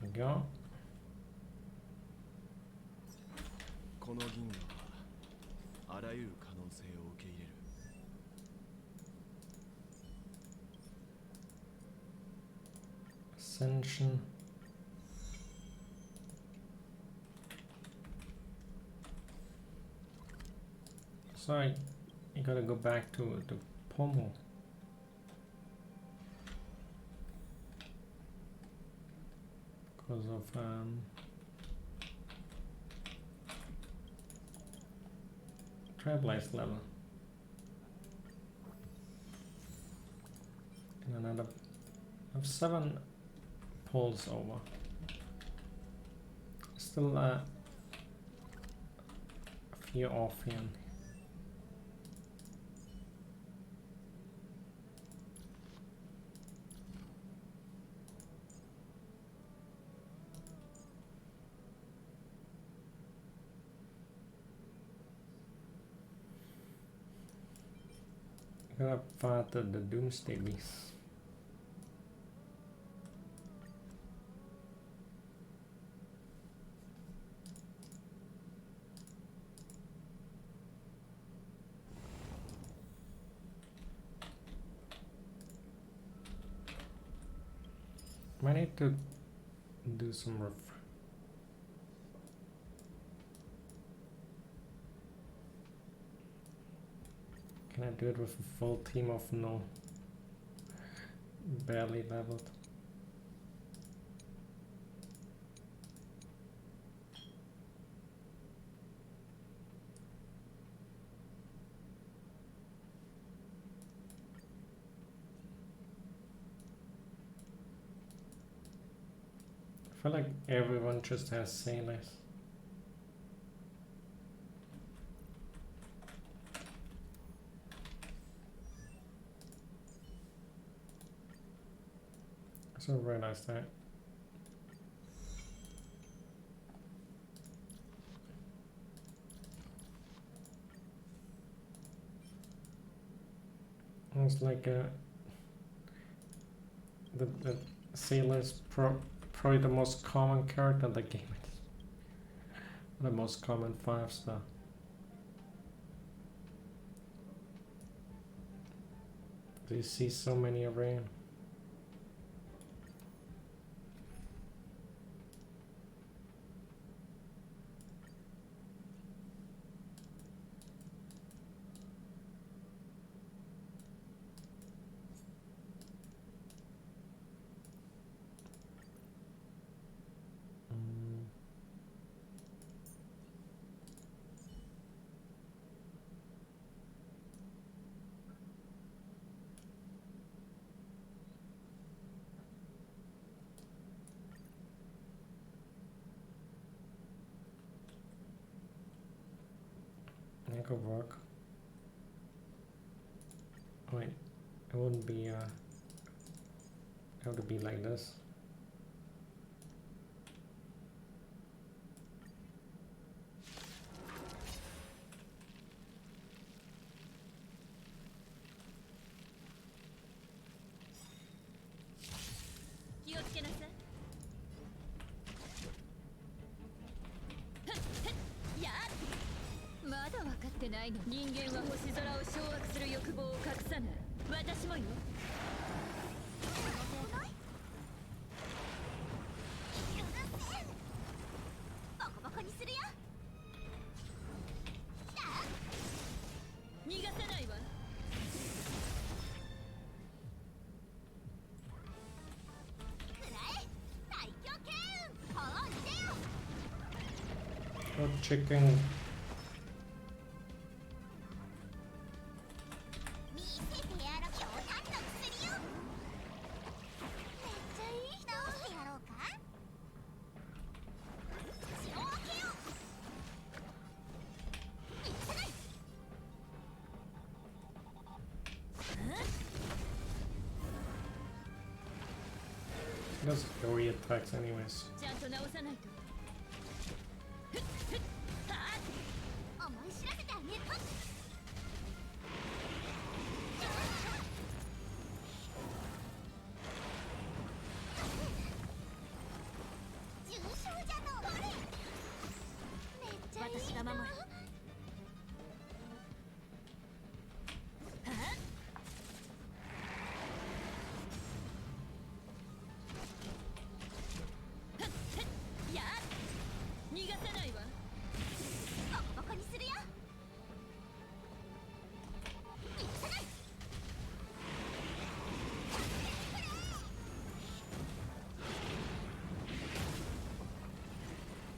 There we go. この銀河はあらゆる可能性を受け入れる。Ascension. So you gotta go back to Pommel. Because of Trailblaze level. And another I have 7 pulls over. Still a few off here. Gotta fight the Doomsday Beast. I need to do some ref. Can I do it with a full team of no barely leveled? I feel like everyone just has sailors. I realized that. It's like the sailor's probably the most common character in the game. The most common 5-star. Do you see so many around? That could work. Wait, it wouldn't be have to be like this. Oh, chicken. Does flurry attacks anyways.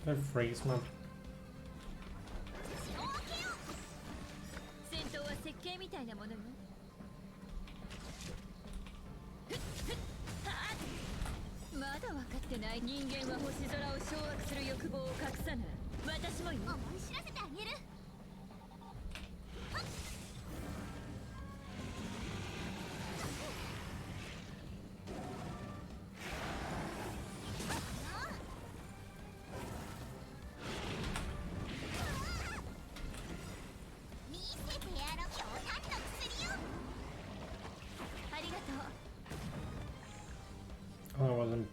I freeze man.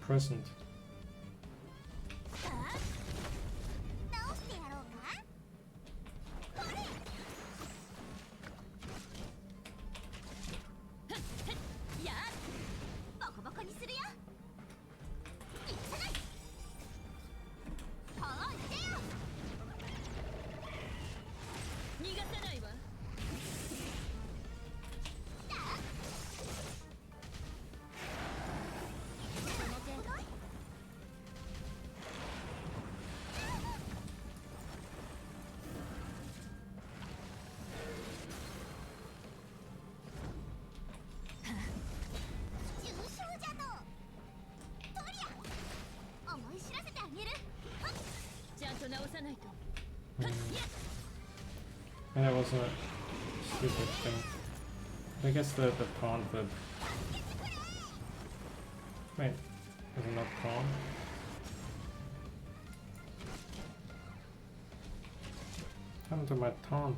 imprisoned. さあ直してやろうか。これやボコボコにするよ。いかない。ほいでよ。逃がさないわ。重傷じゃと。とりゃ思い知らせてあげる。ちゃんと直さないと。 And it was a stupid thing. I guess the taunt would... Wait, is it not taunt? What happened to my taunt?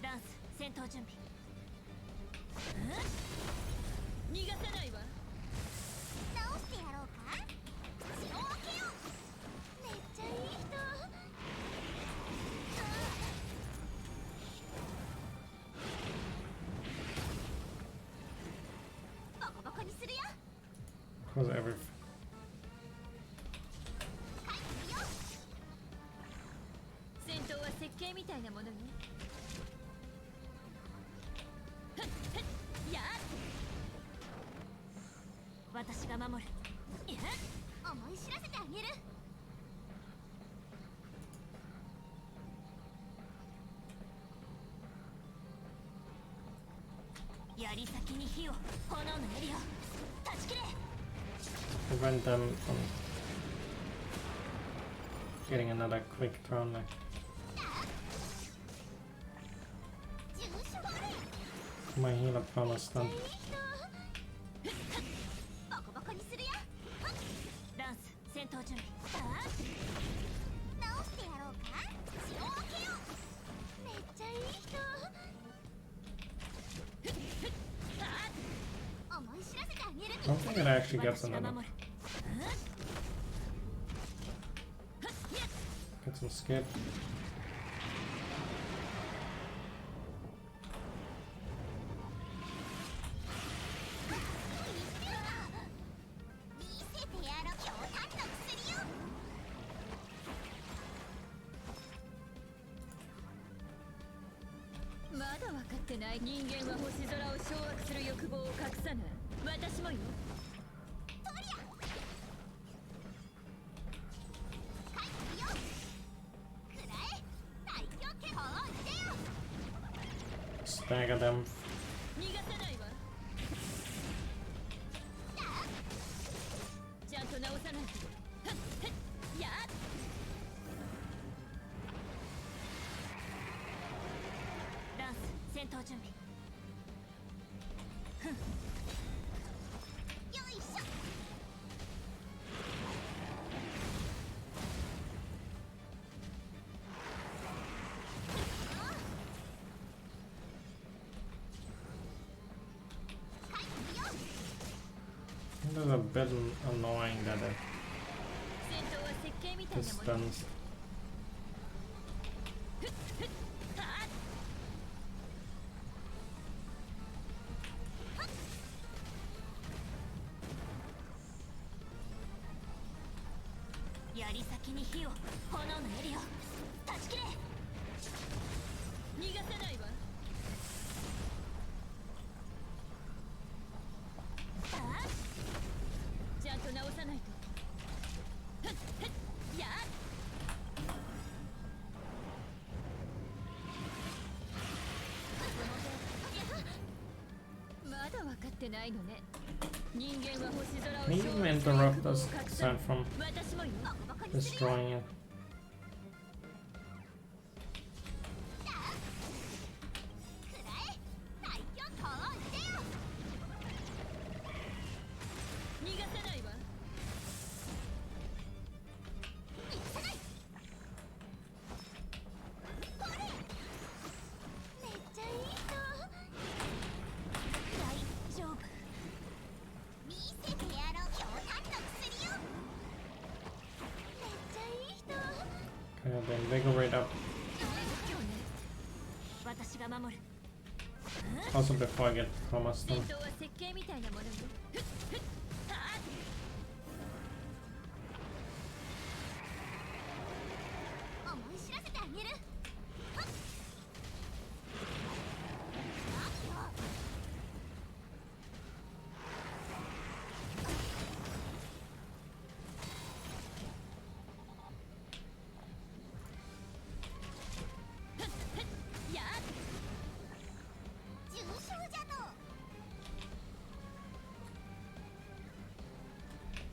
ダンス戦闘準備。逃がさないわ。直してやろうか。血を分けよう。めっちゃいい人。ボコボコにするよ。 Cause every... 帰ってよ。戦闘は設計みたいなものね。や私が守る。いや思い知らせてあげる。槍先に火を。炎のエリアを断ち切れ。 Prevent them from getting another quick turn like... 重傷あれ。 My healer found a stun. ボコボコにするよ。ダンス戦闘準備。直してやろうか。血を分けよう。めっちゃいい人。思い知らせてあげる。 I don't think it actually gets another... 守る。 Get some skip. 見せてやろう。強炭の薬よ。まだ分かってない。人間は星空を掌握する欲望を隠さない。私もよ。とりゃ帰ってよ。くらえ最強剣。ほいでよ。 Stagger them. 逃がさないわ。ちゃんと直さないと。やダンス戦闘準備。よいしょ。帰ってよ。 It is a bit annoying that it 戦闘は設計みたいなもの。 distanced. 槍先に火を。炎のエリアを断ち切れ。逃がさないわ。ちゃんと直さないと。やまだ分かってないのね。人間は星空を Can you 掌握する interrupt 欲望を us 隠さない。 aside from 私もよ。ボコボコにするよ。 destroying it? くらえ最強。ほいでよ。逃がさないわ。許さない。これめっちゃいい人。invigorate up. 私が守る。 Also before I get Chroma 戦 Stone. 闘は設計みたいなものよ。思い知らせてあげる。重傷じゃと。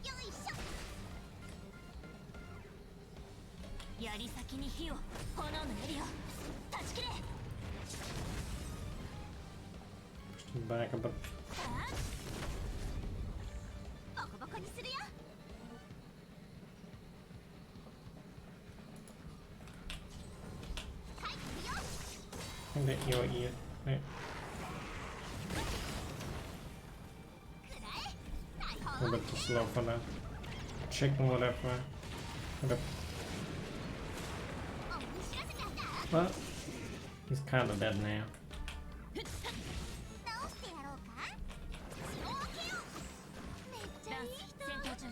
よいしょ。槍先に火を、炎の槍を断ち切れ。 Push them back a bit. ボコボコにするよ。はい、行くよ。 I think the EOE. Wait, くらえ。大 a 砲。 bit too slow for that. Chicken, whatever. Whatever. 思い知らせてあげた。 Well, he's kind of dead now. 直してやろうか。血を分けよう。めっちゃいい人。戦闘中。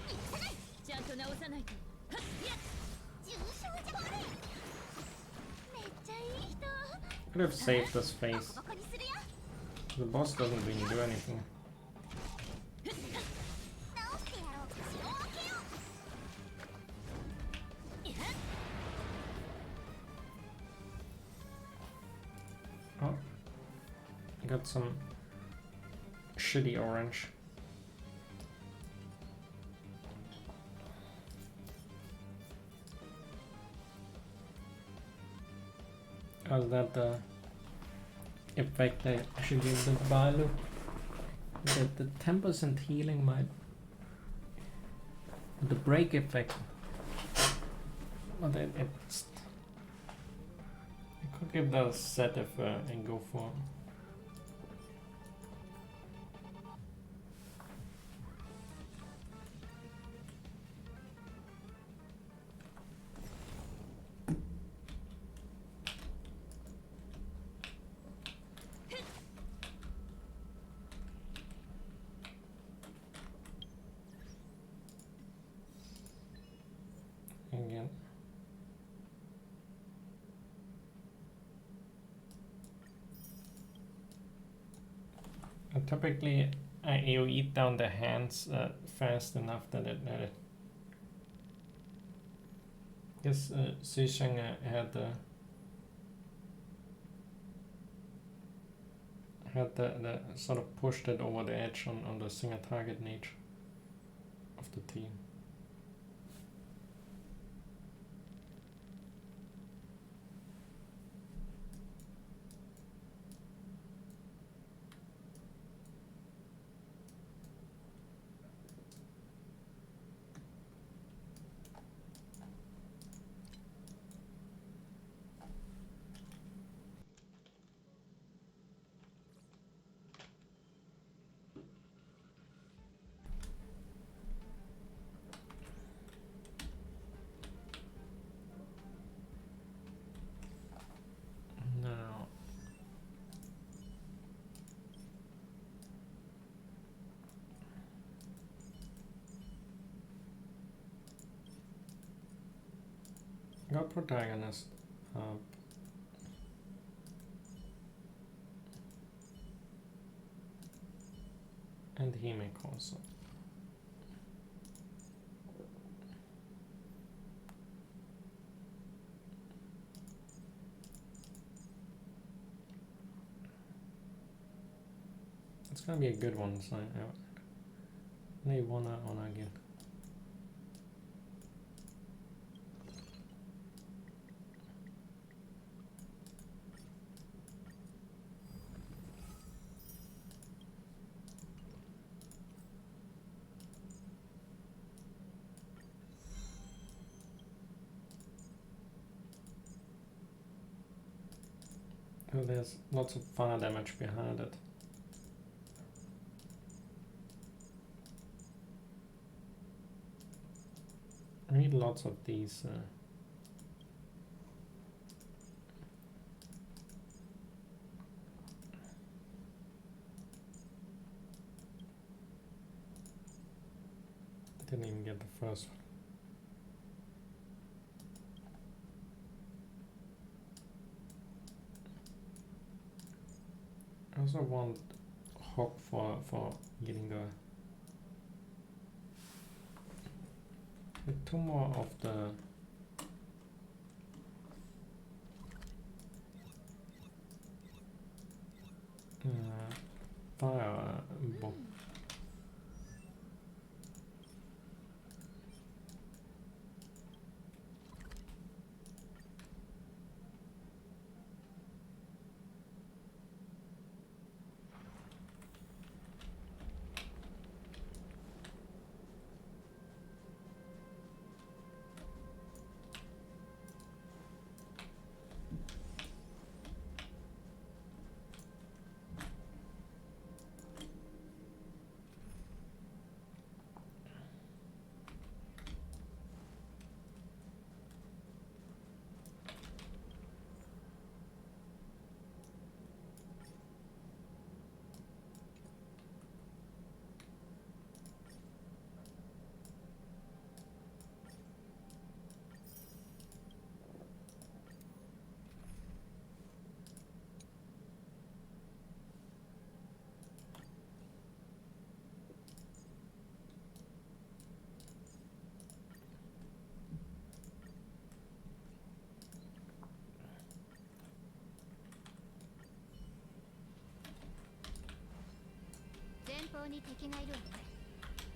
許さない。ちゃんと直さないと。重傷じゃ悪い。めっちゃいい人。 Could have saved this ボ phase. コボコにするよ。 The boss doesn't really do anything. 直してやろうか。血を分けよう。 Oh, I got some shitty orange. Oh, is that the effect I should give the Balu? The 10% healing might. The break effect. But it's. I could give the set if and go for. Again. Typically, I AoE down the hands fast enough that it. Guess Sishang had the sort of pushed it over the edge on the single target nature of the team. Now, got protagonist up. And Hime also. It's gonna be a good one, so I wanna get. Oh, there's lots of fire damage behind it. I need lots of these. Didn't even get the first one. I also want hook for getting the two more of the fire bow.前方に敵がいるわね。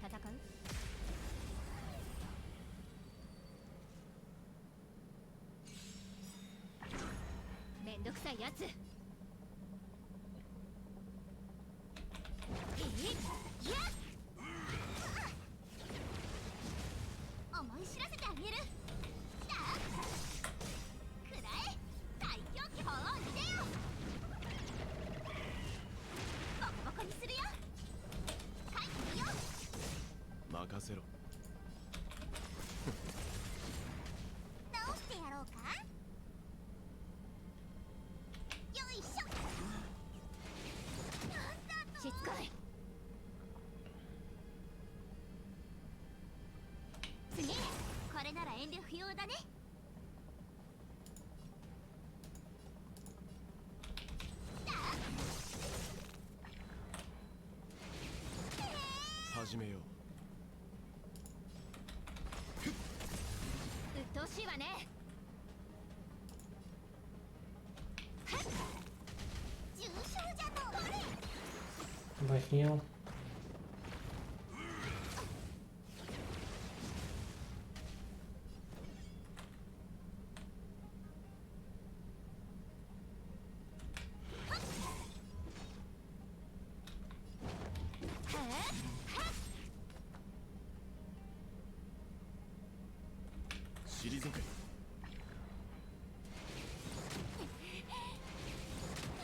戦う？めんどくさいやつ。思い知らせてあげる。くらえ、最強気泡を入れよ。ボコボコにするよ。書いてみよう。任せろ。直してやろうか。よいしょ。しつこい。次、これなら遠慮不要だね。始めよう。鬱陶しいわね。重傷じゃの。これ。The heal.退け。な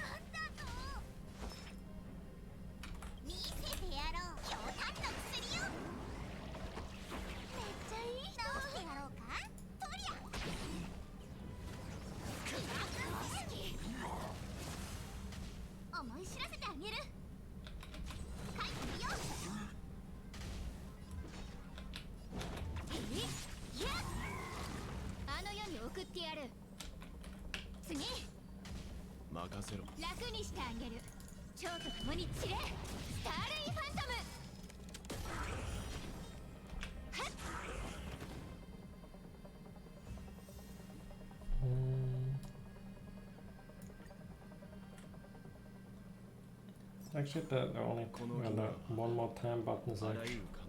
んだと。見せてやろう。ひょうたんの薬よ。めっちゃいい人。直してやろうか。とりゃ。思い知らせてあげる。書いてみよう。あの世に送ってやる。次、任せろ。楽にしてあげる。蝶と共に散れ。スターレイファントム。はっ。Actually, the only one more time button is あ like らゆる可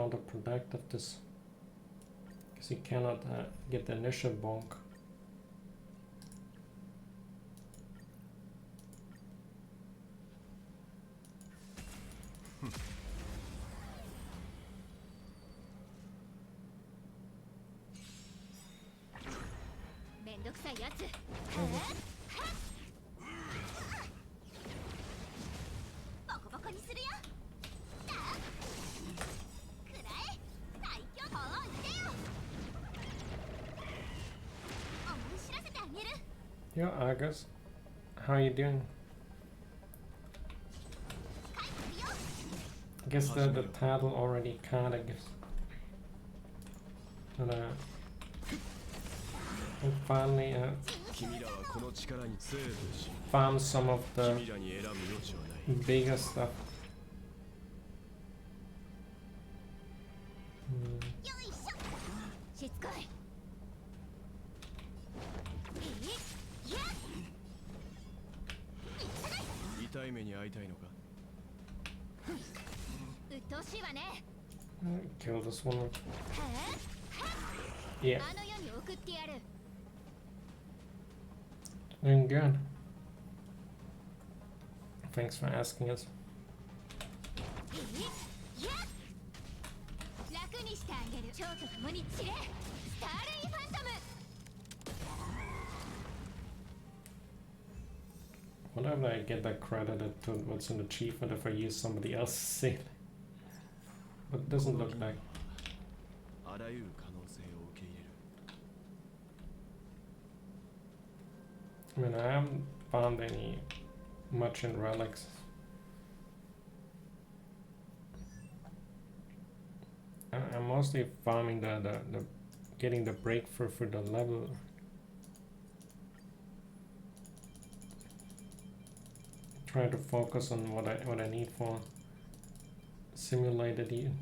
能 counterproductive. This because you cannot get the initial bonk. めんどくさいやつ。ボコボコにするよ。くらえ、最強パ Yo, Argus, how you doing? I guess the title already kinda gives. And and finally 君らはこの力に生とし found some of 君 the らに選ぶ余地はない bigger stuff. Hmm. しつこい痛い目に遭いたいのかうっとうしいわね Kill this one. へ Yeah, えあの世に送ってやる doing good. Thanks for asking us. 楽にしてあげる蝶と共に散れスターレイファントム Whenever I get that credited towards an achievement if I use somebody else's save. But it doesn't look like. あらゆる可能性を受け入れる I mean, I haven't found any much in relics. I'm mostly farming the getting the breakthrough for the level. Trying to focus on what I need for simulated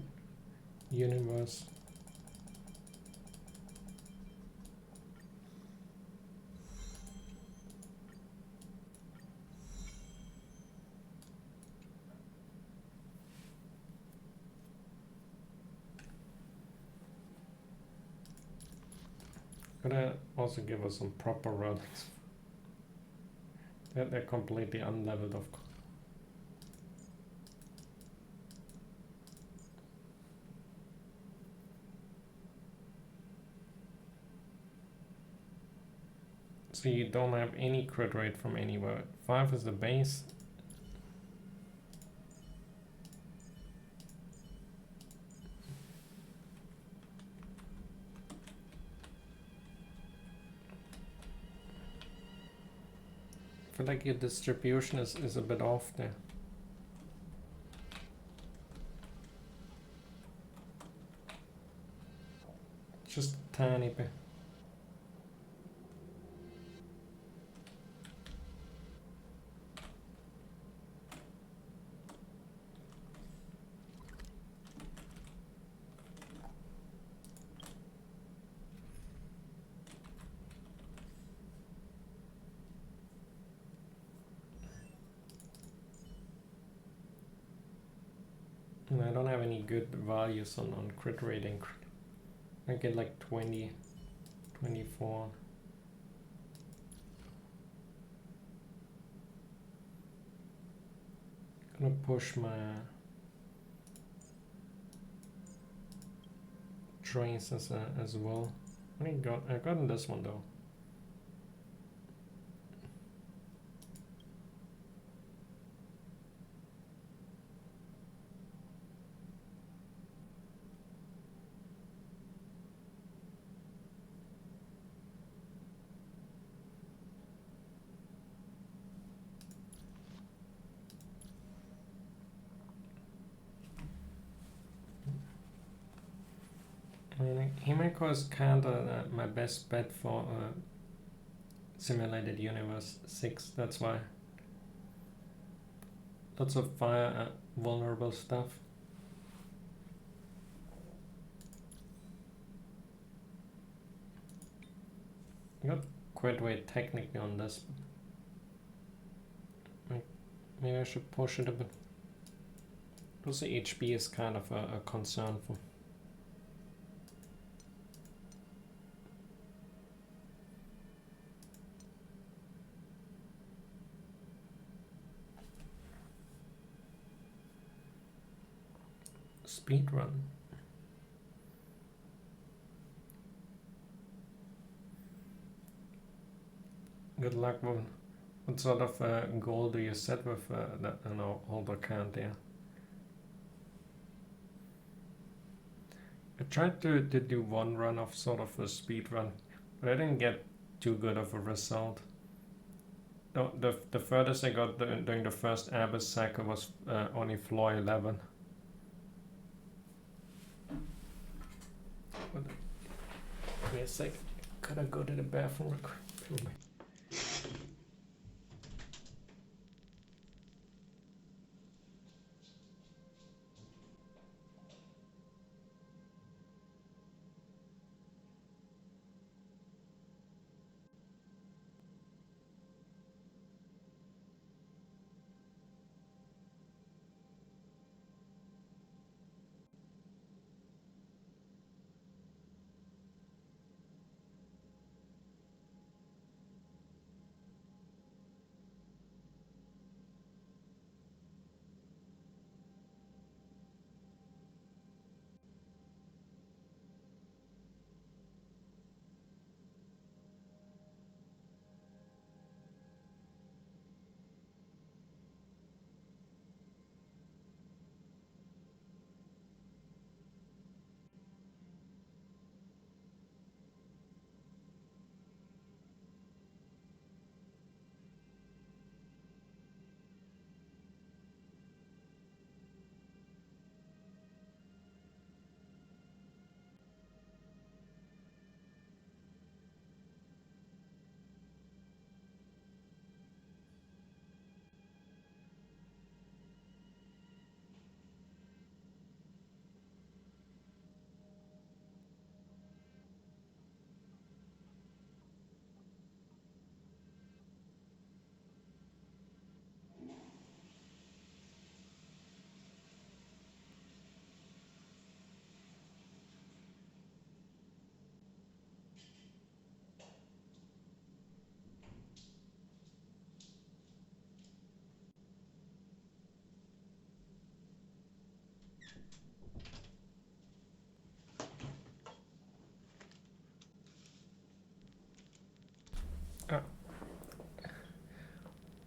universe. Gonna also give us some proper relics. They're completely unleveled, of course. So you don't have any crit rate from anywhere. 5 is the base. I feel like your distribution is a bit off there. Just a tiny bit. And I don't have any good values on crit rating. I get like 20, 24. Gonna push my trains as well. I got this one though. Himeko is kinda my best bet for Simulated Universe 6, that's why. Lots of fire vulnerable stuff. I got quite weight technically on this. Maybe I should push it a bit. Also HP is kind of a concern for. Speed run. Good luck, Moon. What sort of goal do you set with that older count there? I tried to do one run of sort of a speed run, but I didn't get too good of a result. No, the furthest I got during the first Abyss cycle was only floor 11. Wait a sec. Gotta go to the bathroom real quick.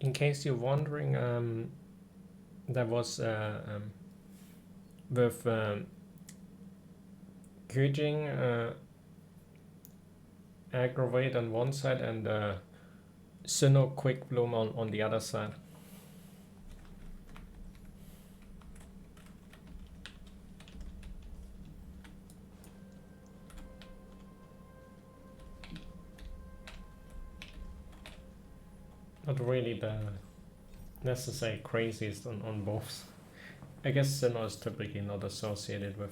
In case you're wondering, that was with Kyujing Aggravate on one side and Sinnoh Quick Bloom on the other side. Not really the necessary craziest on both. I guess Sinnoh is typically not associated with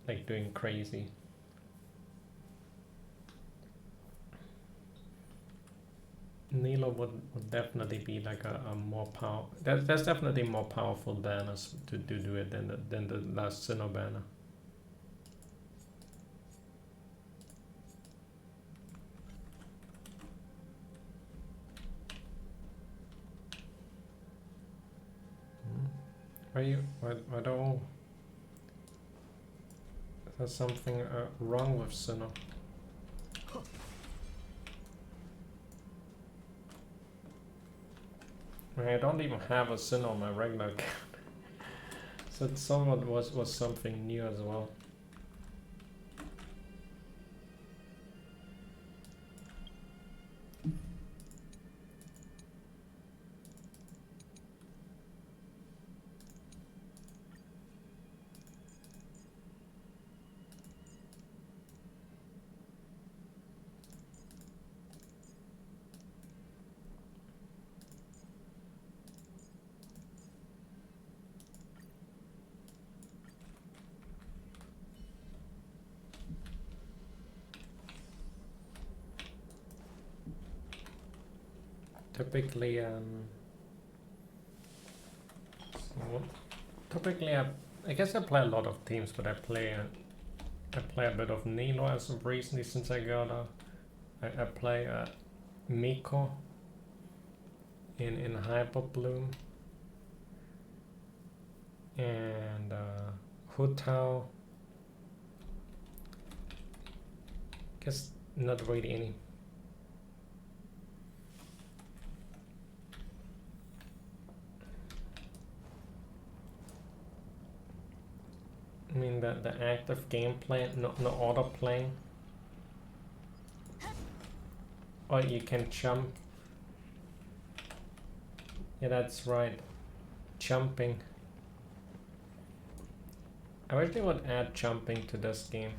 like doing crazy. Nilo would definitely be like a more power. There's definitely more powerful banners to do it than the last Sinnoh banner. Why don't? There's something wrong with Sinnoh. I don't even have a Sinnoh on my regular account. So it somewhat was something new as well. Typically, I guess I play a lot of teams, but I play a bit of Nilo as of recently since I got I play Miko in Hyper Bloom and Hutao. Guess not really any. I mean the active gameplay, no auto playing. Or you can jump Yeah, that's right. Jumping. I wish they would add jumping to this game.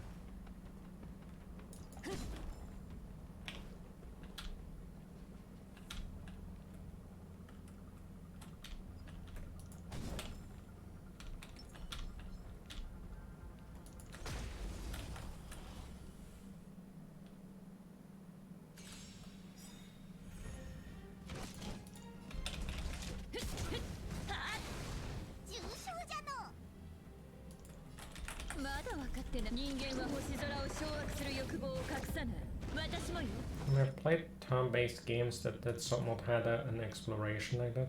I've played turn-based games that somewhat had an exploration like that,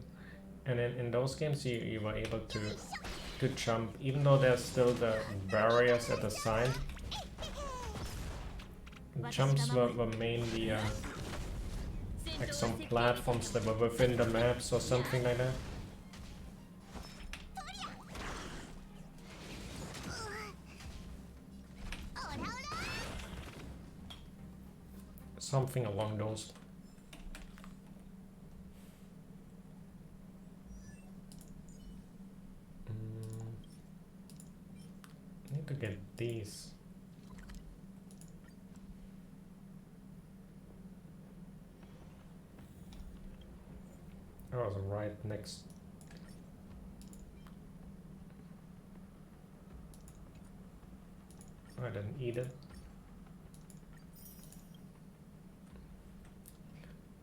and in those games you were able to jump, even though there's still the barriers at the side. The jumps were mainly like some platforms that were within the maps or something like that. Something along those. Need to get these. I was right next. I didn't eat it.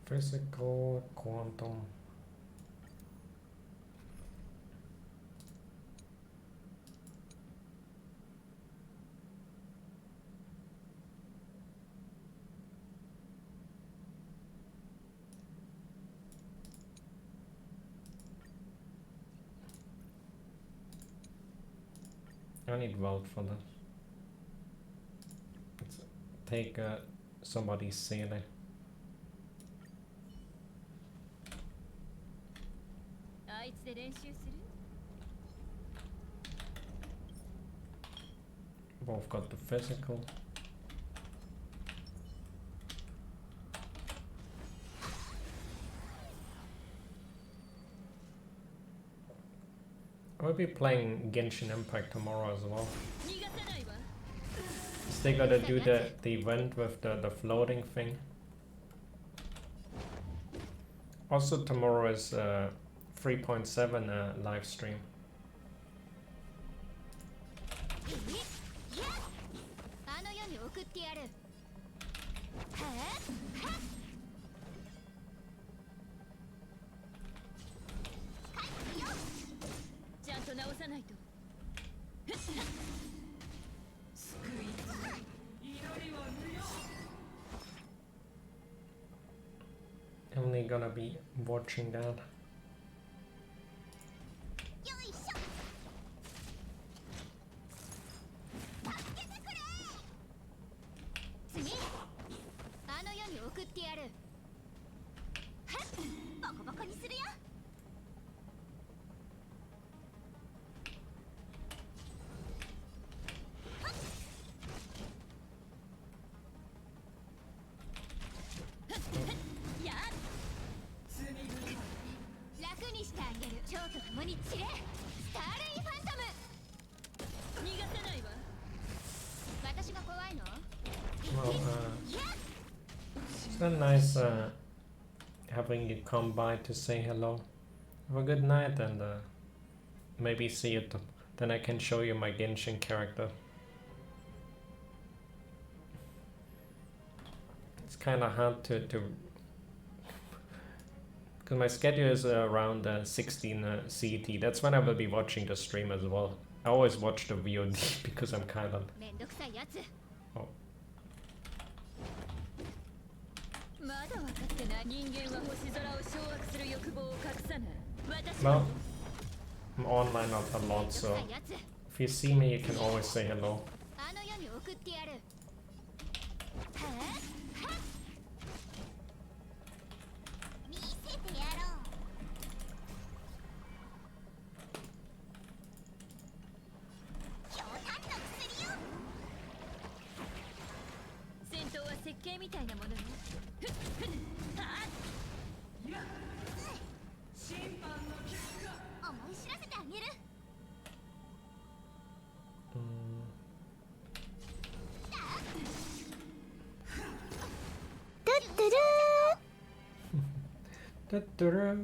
Physical, quantum. I need vote for this. Let's take somebody's sailing. Both got the physical. I will be playing Genshin Impact tomorrow as well. They gotta do the event with the floating thing. Also tomorrow is 3.7 live stream. Only gonna be watching that. Well, it's not nice having you come by to say hello. Have a good night, and maybe see you. Then I can show you my Genshin character. It's kind of hard to because my schedule is around 16 CET. That's when I will be watching the stream as well. I always watch the VOD because I'm kind of. Oh. Well, I'm online a lot, so if you see me, you can always say hello. Da-da-da.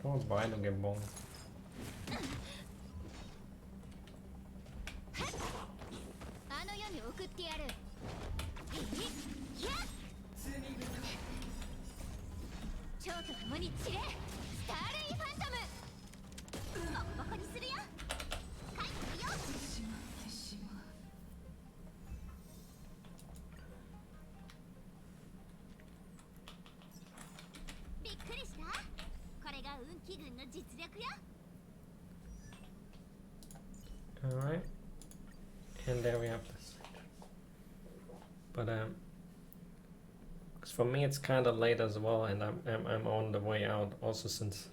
Don't buy to get bombed. あの世に送ってやる。いや蝶と共に散れスターレイファントムボコボコにするよ帰ってよびっくりした。これが運気軍の実力よ。 Alright. And there we have this. But 'cause for me it's kind of late as well, and I'm on the way out. Also, since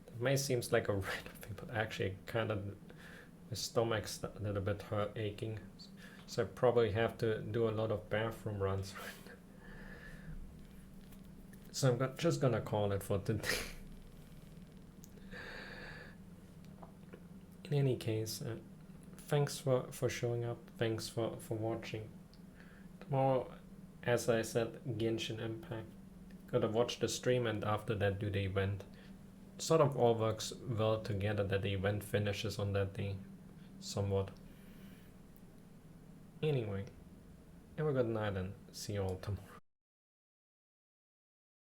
it may seems like a random thing, but actually kind of my stomach's a little bit aching, so I probably have to do a lot of bathroom runs right now. So I'm just gonna call it for today. In any case, thanks for showing up. Thanks for watching. Tomorrow, as I said, Genshin Impact. Gotta watch the stream and after that do the event. Sort of all works well together that the event finishes on that day, somewhat. Anyway, have a good night and see you all tomorrow.